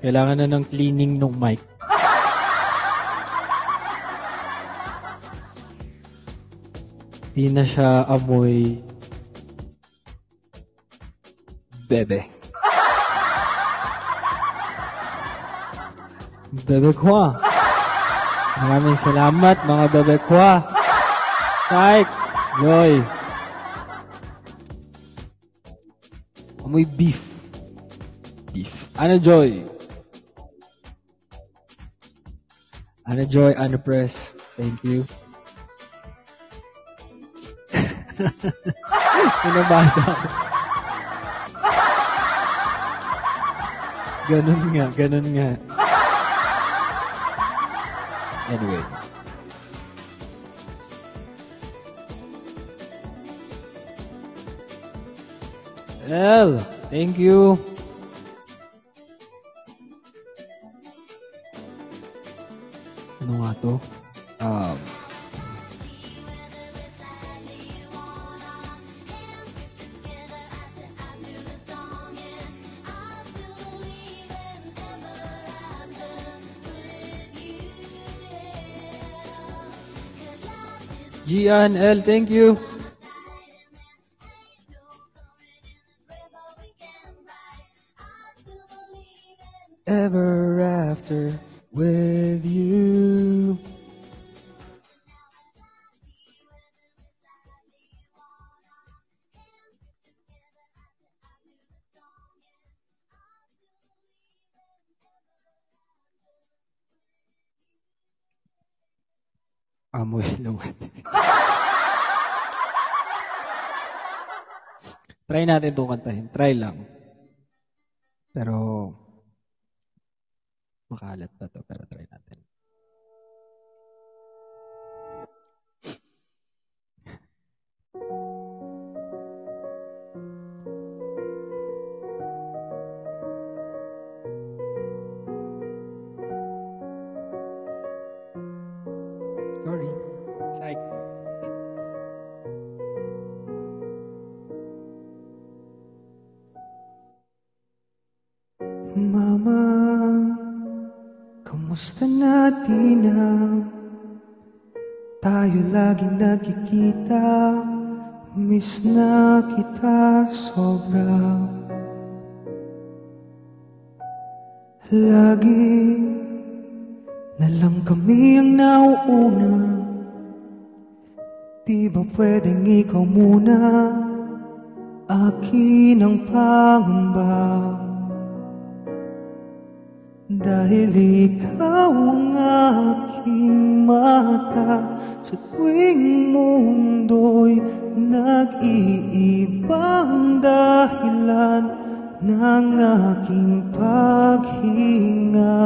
Kailangan na ng cleaning ng mic. Di na siya amoy bebe. Bebe kwa. Maraming salamat mga bebe kwa. Psych! Joy! Amoy beef. Beef. Ano Joy? Ano Joy? Ano Press? Thank you. Pinabasa ko. Ganun nga. Anyway. Well, thank you. Ano nga to? Gian L, thank you. Ever after with you. Amoy lungan. Try natin itong kantahin. Try lang. Pero, makalat pa to. Pero try natin. Sorry. Psych. Mama, kamusta na di na tayo laging nagkikita? Miss na kita sobra. Lagi na lang kami ang nauuna. Di ba pwedeng ikaw muna? Akin ang pangamba. Dahil ikaw ang aking mata sa tuwing mundo'y nag-iibang dahilan ng aking paghinga.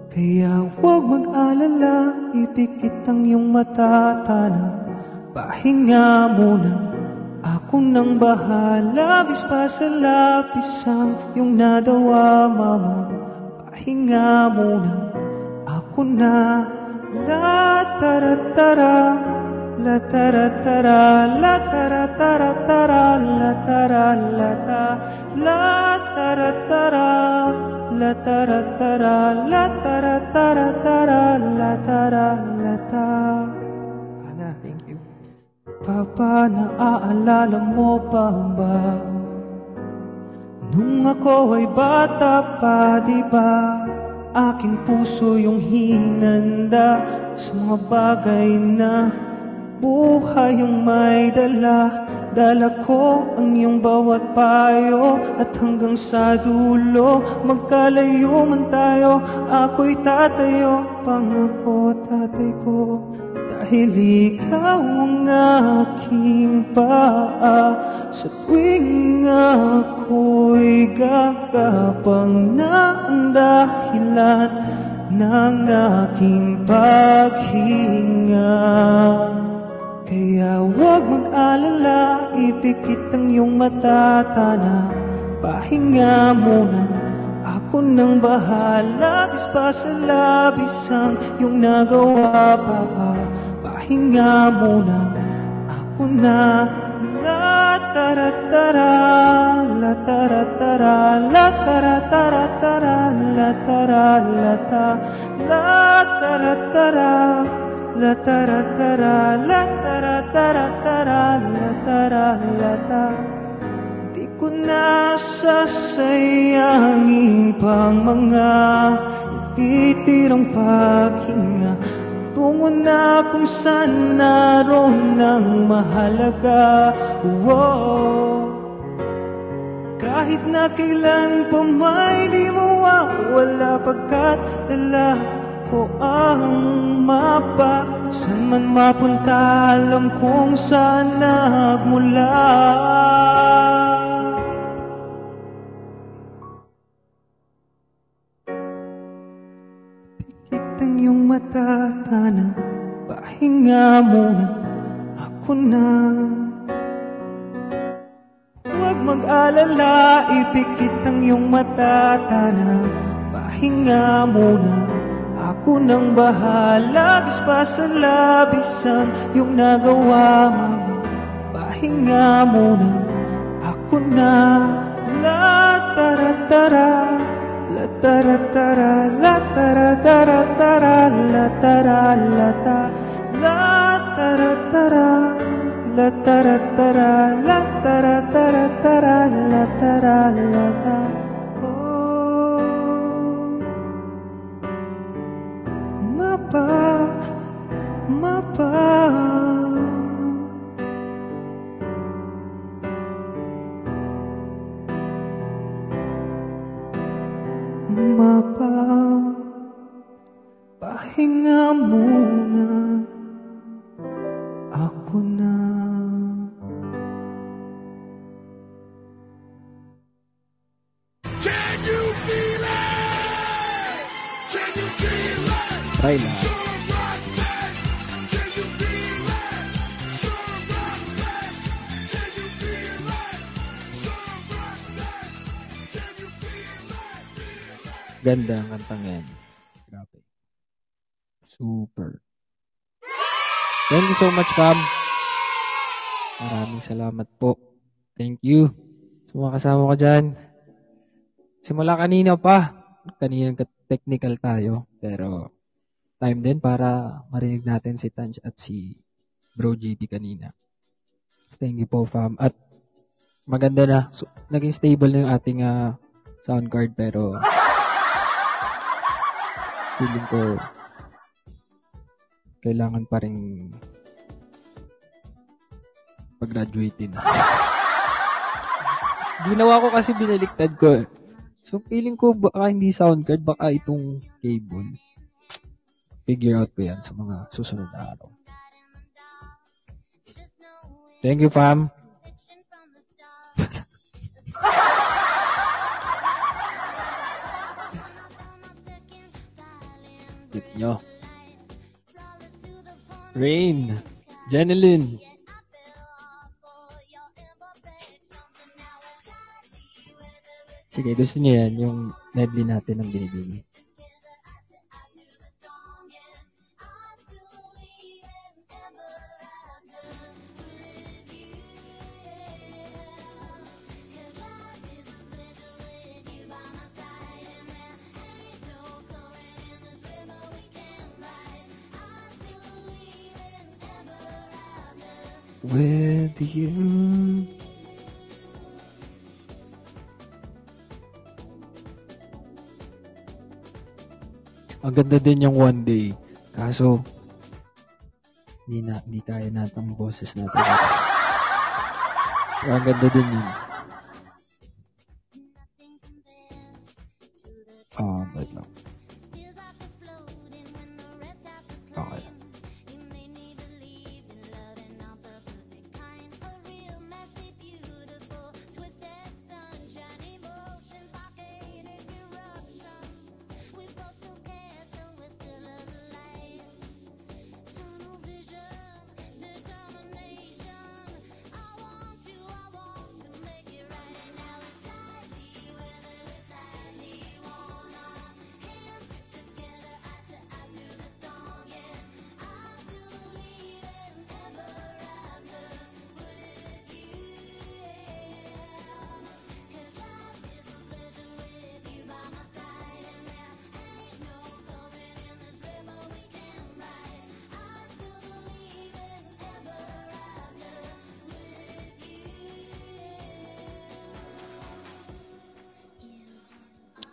Kaya huwag mag-alala, ipikit ang iyong mata, tana. Pahinga muna, ako nang bahala, bis pa sa lapis ang iyong nadawa, mama. Pahinga muna, ako na. La taratara, la taratara, la taratara, la taralata, la taratara, la taratara, la taratara, la taralata. Ana, thank you. Papa, naaalala mo pa ba? Nung ako ay bata pa, di ba? Aking puso yung hinanda sa mga bagay na buhay yung may dala. Dala ko ang iyong bawat payo at hanggang sa dulo magkalayo man tayo, ako'y tatayo, pangako tatay ko. Dahil ikaw ang aking paa sa tuwing ako'y gagapang na ang dahilan ng aking paghinga. Kaya huwag mag-alala, ipikit ang iyong mata, tana. Pahinga muna, ako nang bahala, bis pa sa labis ang iyong nagawa, papa. Pahinga muna, ako na. La taratara, la taratara, la taratara, la taralata, la taratara, la tara tara, la tara tara tara, la tara la ta. Di ko na sasayangin pang mga natitirang paghinga. Tungo na kung saan naroon ng mahalaga. Whoa. Kahit na kailan pa may di mawawala, pagkat dala ko ang mapa. Saan man mapunta, alam kung saan nagmula. Pikit ang iyong mata, Tana, pahinga muna, ako na. Huwag mag-alala, ipikit ang iyong mata, Tana, pahinga muna, ako nang bahala. Bis pa sa labisan yung nagawa mo, pahinga muna, ako na. La tara tara, la tara tara, la tara tara tara, la tara la ta, la tara tara, la tara tara, la tara tara tara, la tara la ta. Oh, mapa, mapa. Mapa, pahinga muna, ako na. Can you feel it? Can you feel it? Try lang. Sure Roxanne. Can you feel it? Sure Roxanne. Can you feel it? Sure Roxanne. Can you feel it? Ganda ang kantang yan. Grabe. Super. Thank you so much, fam. Maraming salamat po. Thank you. Sa mga kasama ko dyan. Simula kanina pa. Kanina technical tayo. Pero time din para marinig natin si Tanj at si Bro JP kanina. Thank you po, fam. At maganda na. So, naging stable na yung ating sound card. Pero feeling ko kailangan pa rin pag-graduatein. Ginawa ko kasi binaliktad ko. So, feeling ko baka hindi sound card, baka itong cable. Figure out ko yan sa mga susunod na araw. Thank you, fam. Tip nyo. Rain. Jeneline. Sige, gusto niyo yan, yung medley natin ng binibini. With you. Ang ganda din yung One Day. Kaso, hindi kaya natin ang boses natin. Pero ang ganda din yun. Wait lang. Okay.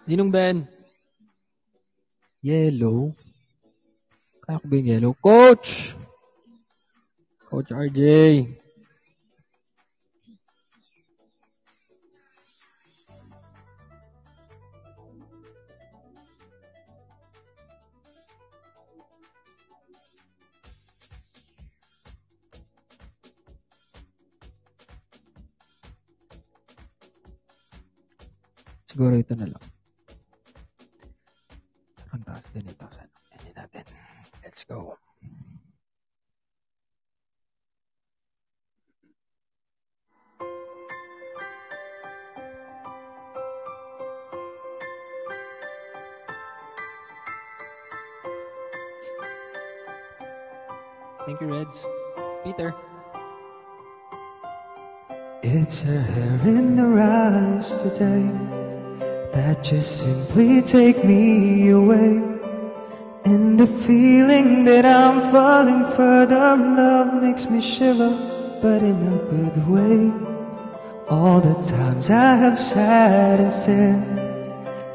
Ninong Ben. Yellow. Kaya ko ba yung yellow? Coach! Coach RJ. Siguro ito na lang. Ang taas din ito. Hindi natin. Let's go. Thank you, Reds. Peter. It's a hair in the rise today that just simply take me away. And the feeling that I'm falling further in love makes me shiver, but in a good way. All the times I have sat and stared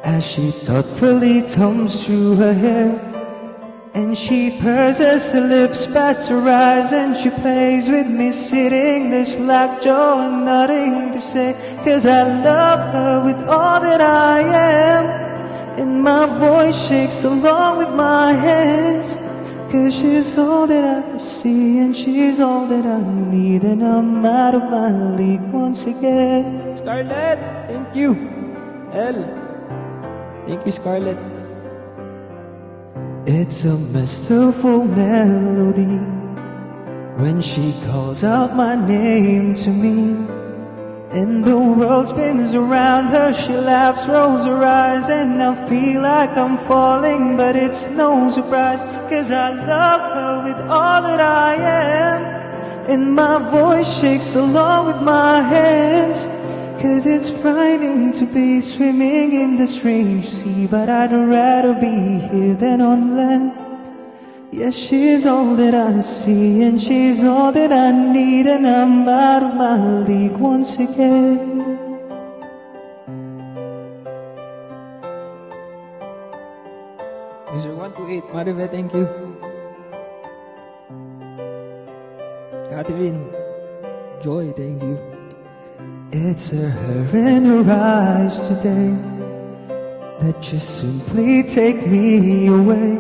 as she thoughtfully thumbs through her hair, and she purses her lips, pats her eyes, and she plays with me, sitting there slack jaw and nothing to say. 'Cause I love her with all that I am, and my voice shakes along with my hands. 'Cause she's all that I see, and she's all that I need, and I'm out of my league once again. Scarlett, thank you. L. Thank you, Scarlett. It's a masterful melody when she calls out my name to me, and the world spins around her. She laughs, rolls her eyes, and I feel like I'm falling, but it's no surprise, 'cause I love her with all that I am, and my voice shakes along with my hands. 'Cause it's frightening to be swimming in the strange sea, but I'd rather be here than on land. Yes, she's all that I see, and she's all that I need, and I'm out of my league once again. User 128, Marive, thank you. Catherine, Joy, thank you. It's her in her eyes today that just simply take me away,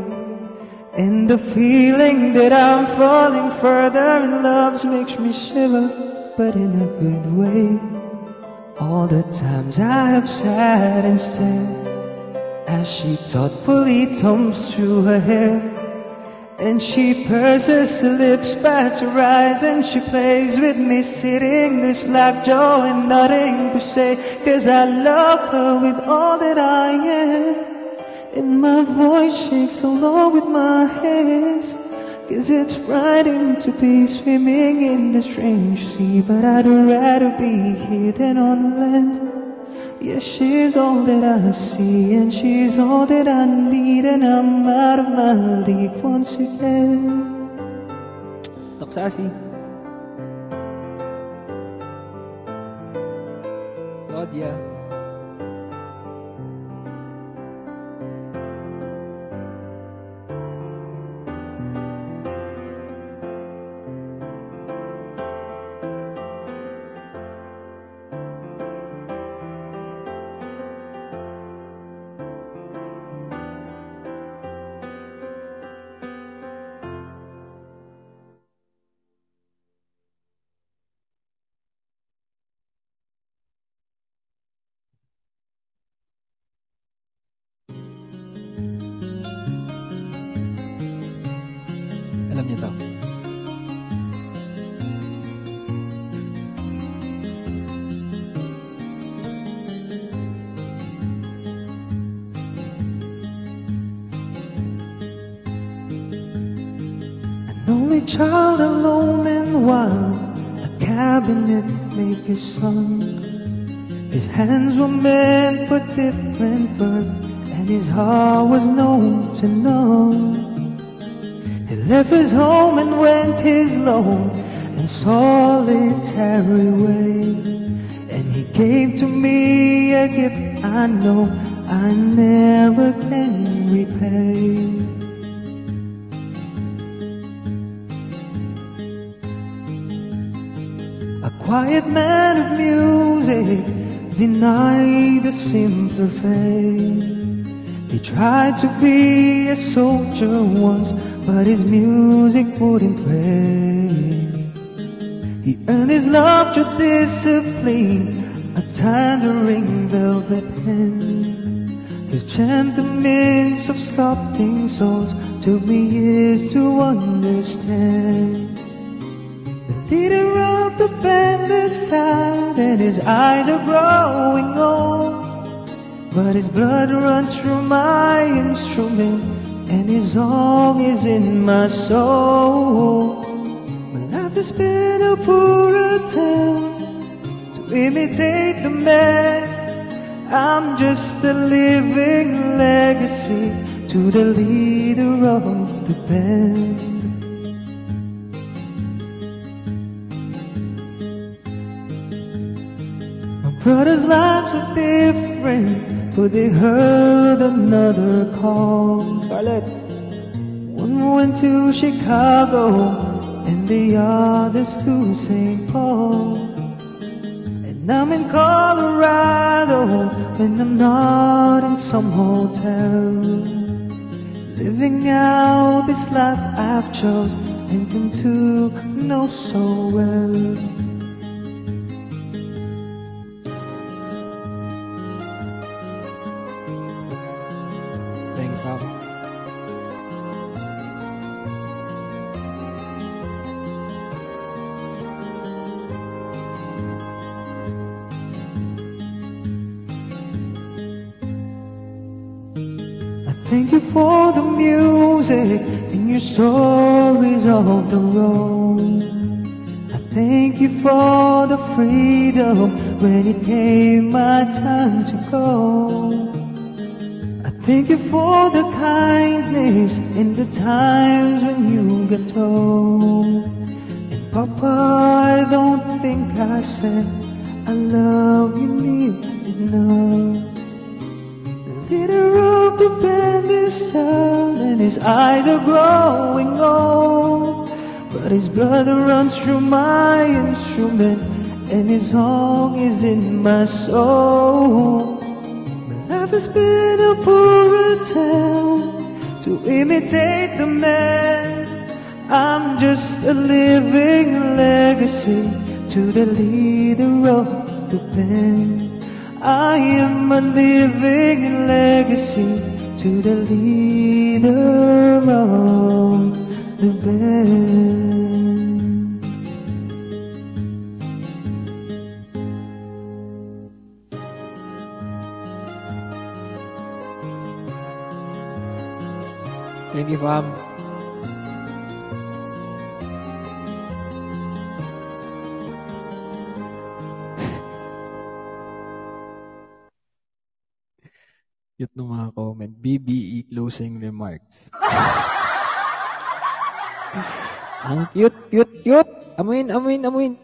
and the feeling that I'm falling further in love makes me shiver, but in a good way. All the times I have sat and stared as she thoughtfully thumbs through her hair, and she purses her lips, pats her eyes, and she plays with me, sitting there slack jaw and nothing to say. 'Cause I love her with all that I am, and my voice shakes along with my hands. 'Cause it's frightening to be swimming in the strange sea, but I'd rather be here than on land. Yes, she's all that I see, and she's all that I need, and I'm out of my league once again. Toksasi. Claudia. Alam niyo to. An only child, alone and wild, a cabinet maker's son. His hands were meant for different work, and his heart was known to none. He left his home and went his lone and solitary way, and he gave to me a gift I know I never can repay. A quiet man of music denied the simpler fate. He tried to be a soldier once, but his music wouldn't wait. He earned his love through discipline, a thundering velvet pen. His gentle means of sculpting souls took me years to understand. The leader of the band is sad and his eyes are growing old, but his blood runs through my instrument and his song is in my soul. My life has been a poor attempt to imitate the man. I'm just a living legacy to the leader of the band. My brother's lives were different, but they heard another call. Scarlett. One went to Chicago and the others to St. Paul. And I'm in Colorado when I'm not in some hotel, living out this life I've chose and come to know so well. Thank you, Pam. Thank you for the music and your stories of the road. I thank you for the freedom when it came my time to go. I thank you for the kindness in the times when you got told. And Papa, I don't think I said I love you nearly enough. Leader of the band is down and his eyes are growing old, but his blood runs through my instrument and his song is in my soul. My life has been a poor attempt to imitate the man. I'm just a living legacy to the leader of the band. I am a living legacy to the leader of the band. Thank you, Pam. Cute ng mga comment. BBE closing remarks. Ang cute, cute, cute! Amuin, amuin, amuin.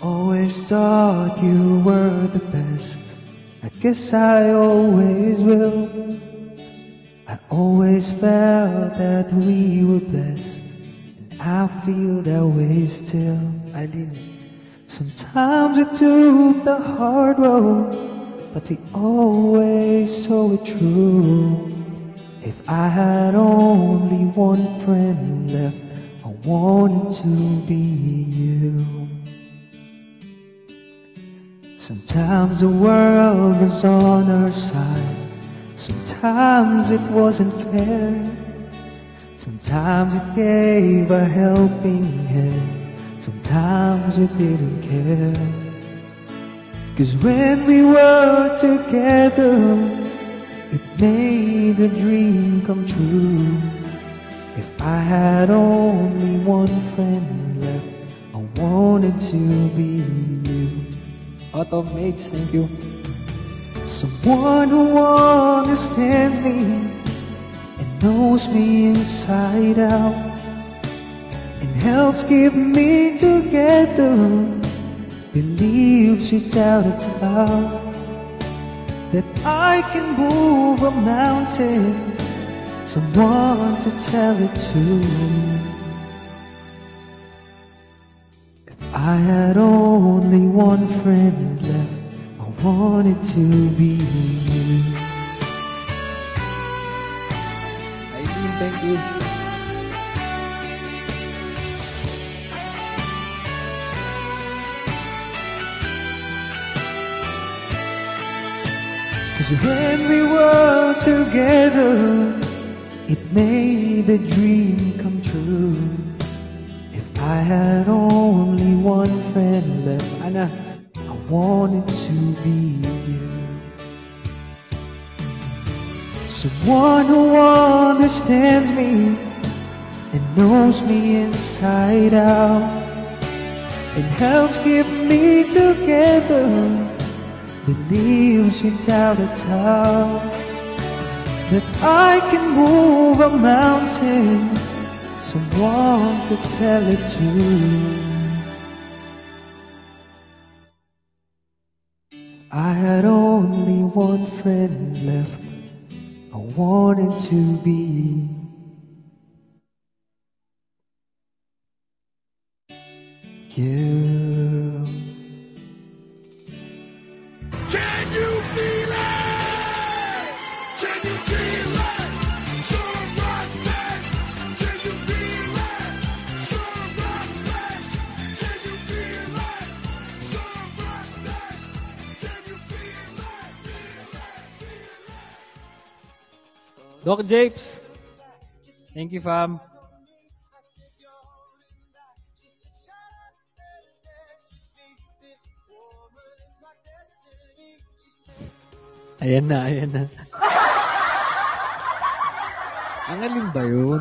Always thought you were the best. I guess I always will. I always felt that we were blessed, and I feel that way still. I didn't. Sometimes we took the hard road, but we always saw it true. If I had only one friend left, I wanted to be you. Sometimes the world was on our side, sometimes it wasn't fair, sometimes it gave a helping hand, sometimes we didn't care. 'Cause when we were together, it made the dream come true. If I had only one friend left, I wanted to be you. Autumn Mates, thank you. Someone who understands me and knows me inside out, and helps keep me together believes without a doubt that I can move a mountain, someone to tell it to. If I had only one friend left, I wanted to be you. Aileen, thank you. Cause when we were together, it made the dream come true. If I had only one friend left, Ana, I wanted to be you. Someone who understands me and knows me inside out and helps keep me together, believes without a doubt that I can move a mountain, someone to tell it to. I had only one friend left, I wanted to be you. Can you feel it? Can you feel it? Sure Roxanne. Can you feel it? Sure Roxanne. Can you feel it? Sure Roxanne. Can you feel it? Doc Japes. Thank you, fam. Ayan na, ayan na. Ang alin ba yun?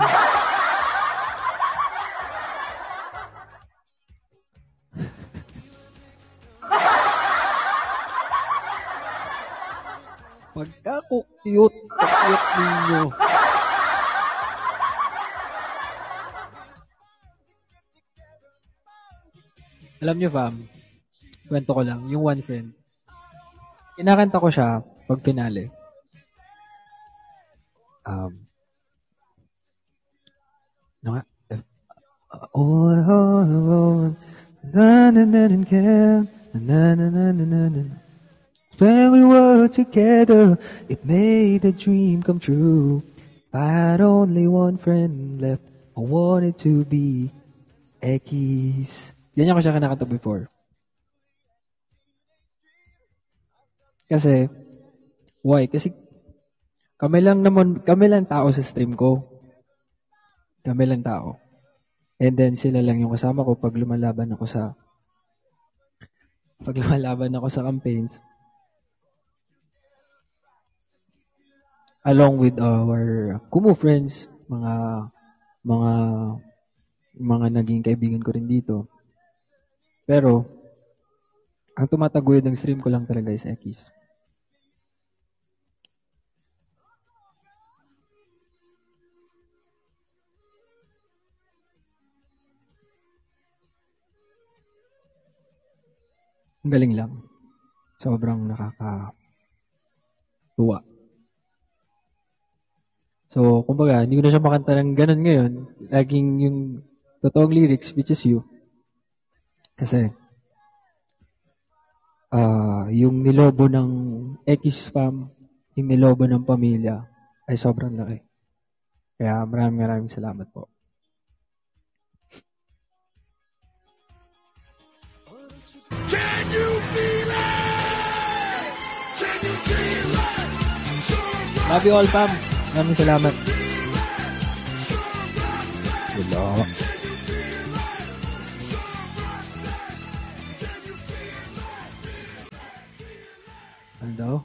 Pagka-cute ninyo. Alam nyo, fam, kwento ko lang, yung one friend. Kinakanta ko siya pag finale. Ano nga? When we were together, it made the dream come true. If I had only one friend left, I wanted to be Ekis. Ganyan ko siya kinakanta before. Kasi, why? Kasi, kami lang tao sa stream ko. Kami lang tao. And then, sila lang yung kasama ko pag lumalaban ako sa campaigns. Along with our Kumu friends, mga naging kaibigan ko rin dito. Pero, ang tumataguyod ng stream ko lang talaga is Ekis. Ang galing lang. Sobrang nakakatuwa. So, kumbaga, hindi ko na siya makanta ng ganun ngayon. Laging yung totoong lyrics, which is you. Kasi, yung nilobo ng X fam, yung nilobo ng pamilya, ay sobrang laki. Kaya maraming salamat po. Can you feel it? Can you feel it? Sure Love you all, fam. Maraming salamat. Wala. Ano daw?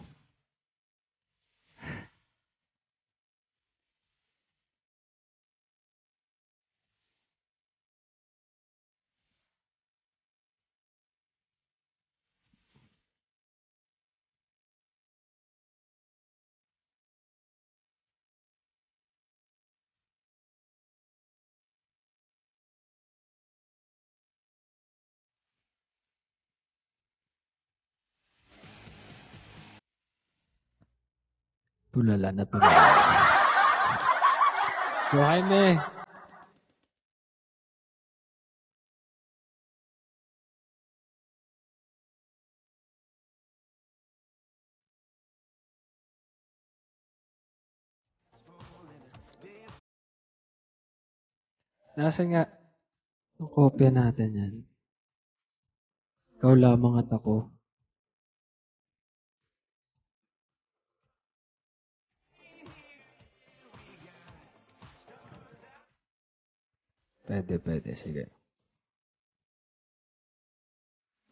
Tulala na tulala. Go, Jaime. Nasa nga yung kopya natin yan. Ikaw lamang at ako. Pwede. Sige.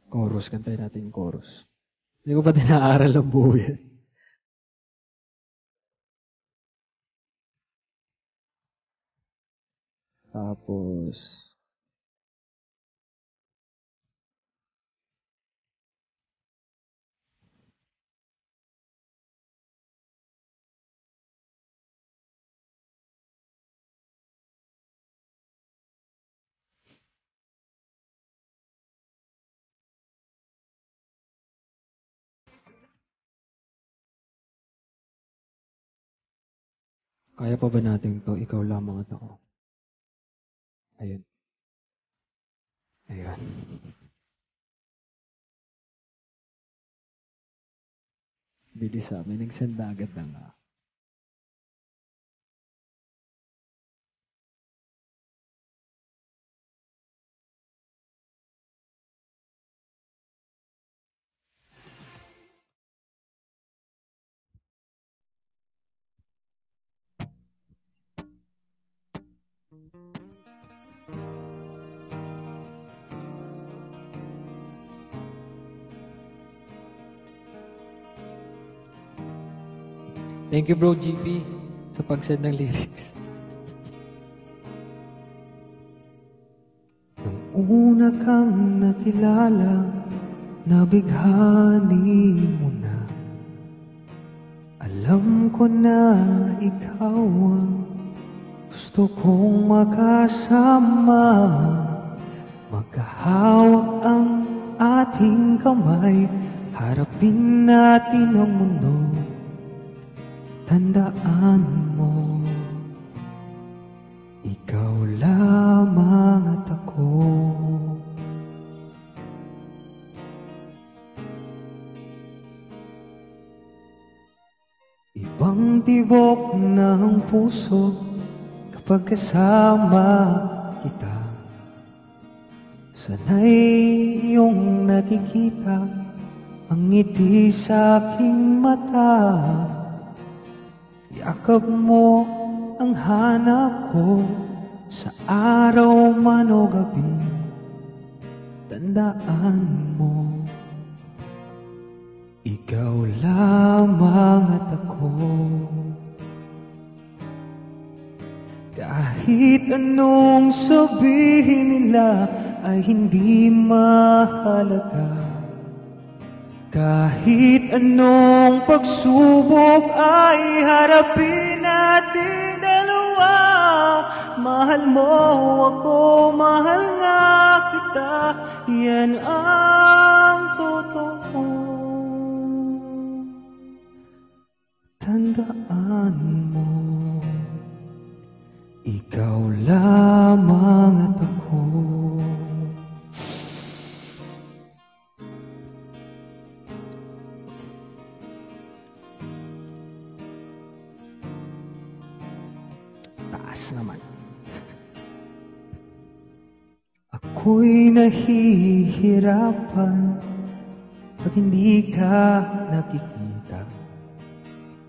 Chorus. Kantayin natin yung chorus. Hindi ko pa dinaaral ang buo yan. Tapos, kaya pa ba natin to? Ikaw lamang at ako. Ayun. Bilis may nagsenda agad na nga. Thank you, Bro GP, sa pag-send ng lyrics. Nung una kang nakilala, nabighani mo na. Alam ko na ikaw ang gusto kong makasama. Magkahawak ang ating kamay, harapin natin ang mundo. Tandaan mo, ikaw lamang at ako. Ibang tibok ng puso kapag kasama kita. Sanay iyong nakikita ang ngiti sa aking mata. Yakap mo ang hanap ko sa araw man o gabi. Tandaan mo, ikaw lamang at ako. Kahit anong sabihin nila ay hindi mahalaga. Kahit anong pagsubok ay harapin natin dalawa. Mahal mo ako, mahal nga kita, yan ang totoo. Tandaan mo, ikaw lamang at ako. Taas naman. Ako'y nahihirapan pag hindi ka nakikita.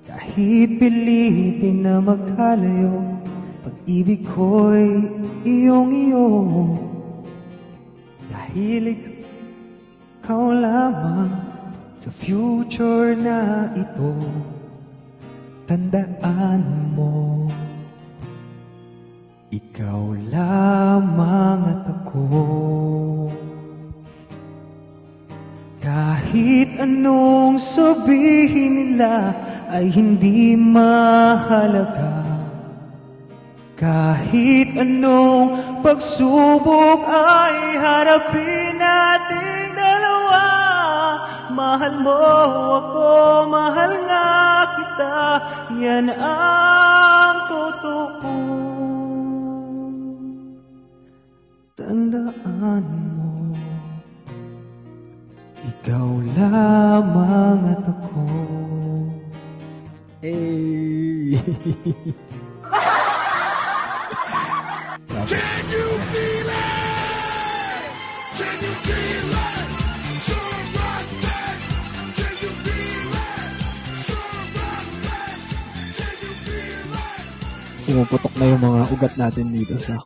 Kahit pilitin na magkalayo, pag-ibig ko'y iyong-iyo. Dahil ikaw lamang sa future na ito. Tandaan mo, ikaw lamang at ako. Kahit anong sabihin nila ay hindi mahalaga. Kahit anong pagsubok ay harapin nating dalawa. Mahal mo ako, mahal nga kita, yan ang totoo. Tandaan mo, ikaw lamang at ako. Hey! Can you feel it? Can you feel it? Sure Roxanne. Can you feel it? Sure Roxanne. Can you feel it? Pumuputok na yung mga ugat natin dito sa...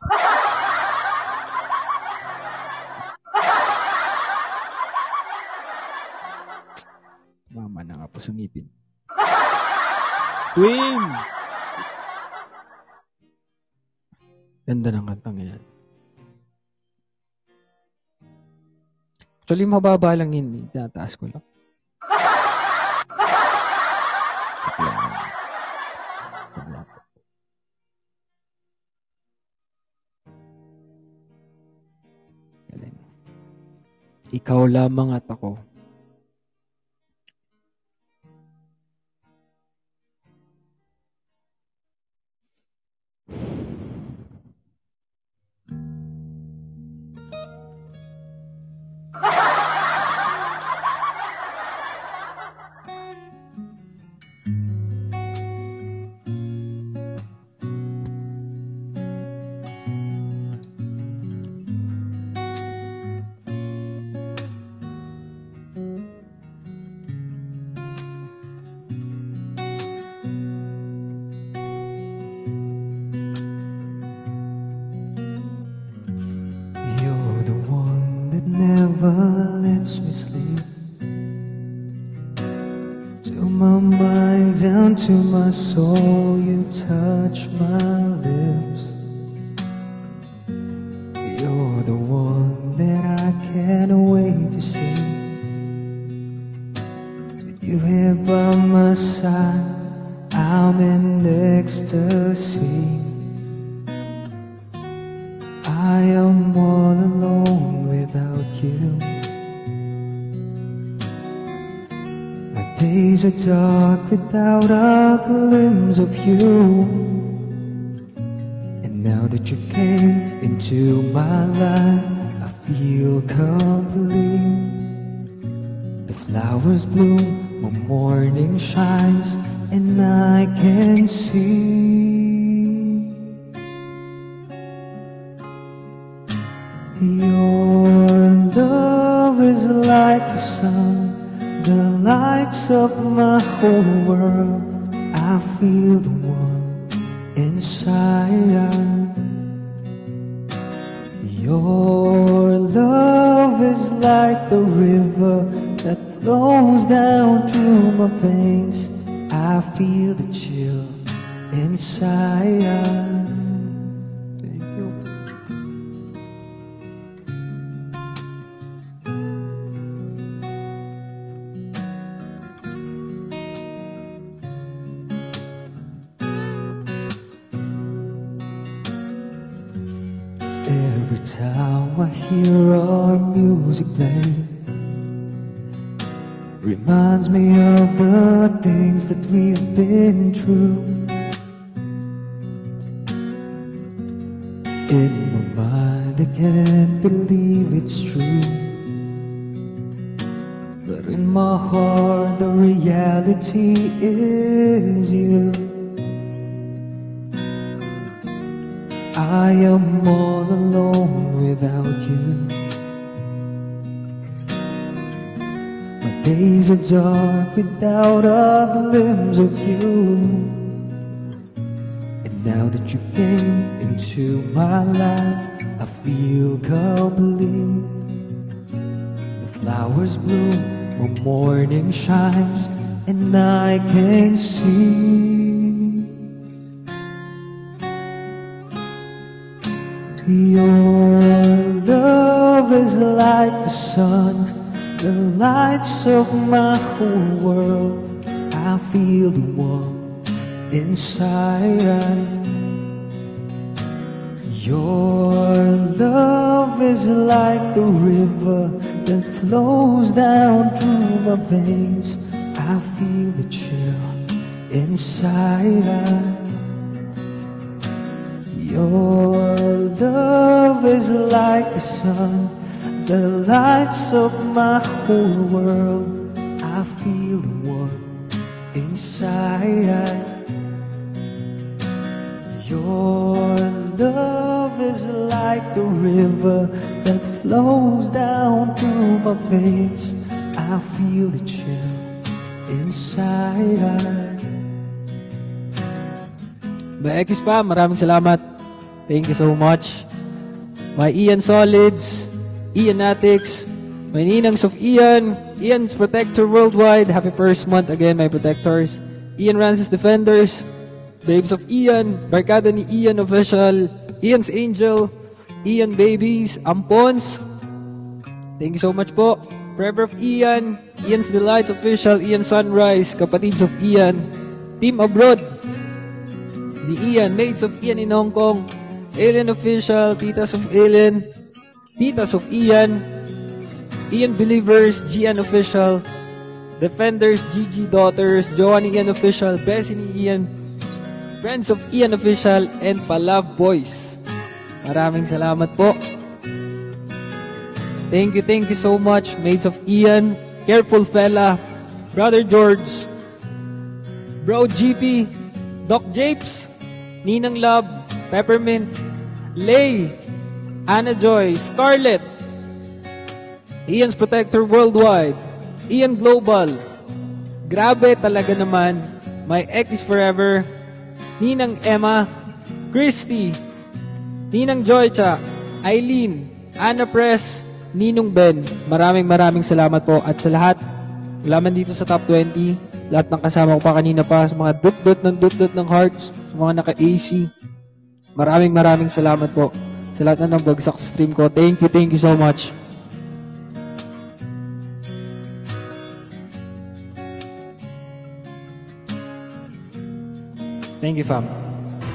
Mama na nga po sa ngipin. Queen! Ganda ng kantang yan. Actually, mababa lang yun. Tinataas ko lang. Check lang. Check lang. Galing. Ikaw lamang at ako. You're the one that never lets me sleep. To my mind, down to my soul, you touch my lips. You're the one that I can't wait to see. With you here by my side, I'm in ecstasy. I am all alone without you. My days are dark without a glimpse of you. And now that you came into my life, I feel complete. The flowers bloom, my morning shines, and I can see. Your love is like the sun, the lights of my whole world. I feel the warmth inside. Your love is like the river that flows down through my veins. I feel the chill inside. Thank you. Every time I hear our music play, reminds me of the things that we've been through. In my mind I can't believe it's true, but in my heart the reality is you. I am all alone without you. My days are dark without a glimpse of you. And now that you came into my life, I feel complete. The flowers bloom, my morning shines, and I can see. Your love is like the sun, the lights of my whole world. I feel the warmth inside. Your love is like the river that flows down through my veins. I feel the chill inside. Your love is like the sun that lights up my whole world. I feel the warmth inside. Your love is like the river that flows down through my veins. I feel the chill inside. My X fam, maraming salamat. Thank you so much. My Ian Solids, Ian Atix, my Ninangs of Ian, Ian's Protector Worldwide, happy first month again, my protectors. Ian Rancis Defenders, Babes of Ian, Barkada ni Ian Official, Ian's Angel, Ian Babies, Ampons. Thank you so much po. Forever of Ian, Ian's Delights Official, Ian Sunrise, Kapatids of Ian, Team Abroad, ni Ian, Maids of Ian in Hong Kong, Alien Official, Titas of Alien, Titas of Ian, Ian Believers, Gian Official, Defenders, Gigi Daughters, Joanne Ian Official, Bessie ni Ian, Friends of Ian Official, and Palove Boys. Maraming salamat po. Thank you so much, Maids of Ian, Careful Fella, Brother George, Bro GP, Doc Japes, Ninang Love, Peppermint, Lay, Anna Joy, Scarlett, Ian's Protector Worldwide, Ian Global, grabe talaga naman, My X is Forever, Ninang Emma, Christy, Ninang Joycha, Eileen, Anna Press, Ninong Ben. Maraming salamat po. At sa lahat, wala man dito sa top 20, lahat ng kasama ko pa kanina pa, sa mga dut-dut ng hearts, sa mga naka-AC, maraming salamat po. Sa lahat na nagbagsak sa stream ko. Thank you so much. Thank you, fam.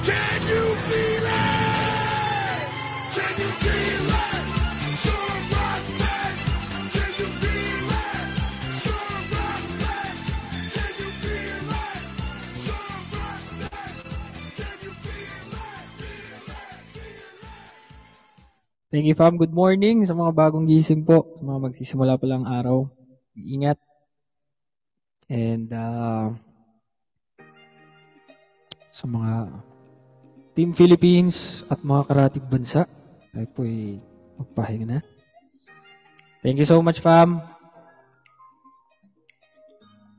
Can you feel it? Can you feel it? Sure Rockstead. Can you feel it? Sure Rockstead. Can you feel it? Sure Rockstead. Can you feel it? Thank you, fam. Good morning sa mga bagong gising po. Sa mga magsisimula pa lang araw. Ingat. And, sa mga Team Philippines at mga karatig bansa, tayo po ay magpahinga na. Thank you so much, fam.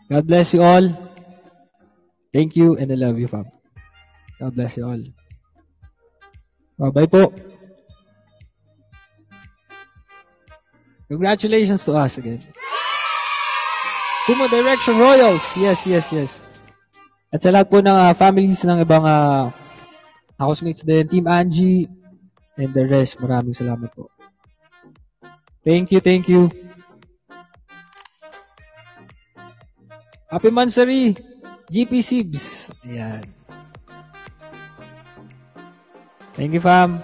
God bless you all. Thank you and I love you, fam. God bless you all. Bye-bye po. Congratulations to us again. Kumo Direction Royals. Yes. At sa lahat po ng families ng ibang housemates din, Team Angie, and the rest, maraming salamat po. Thank you. Happy Mansari, GP Sibs. Ayan. Thank you, fam.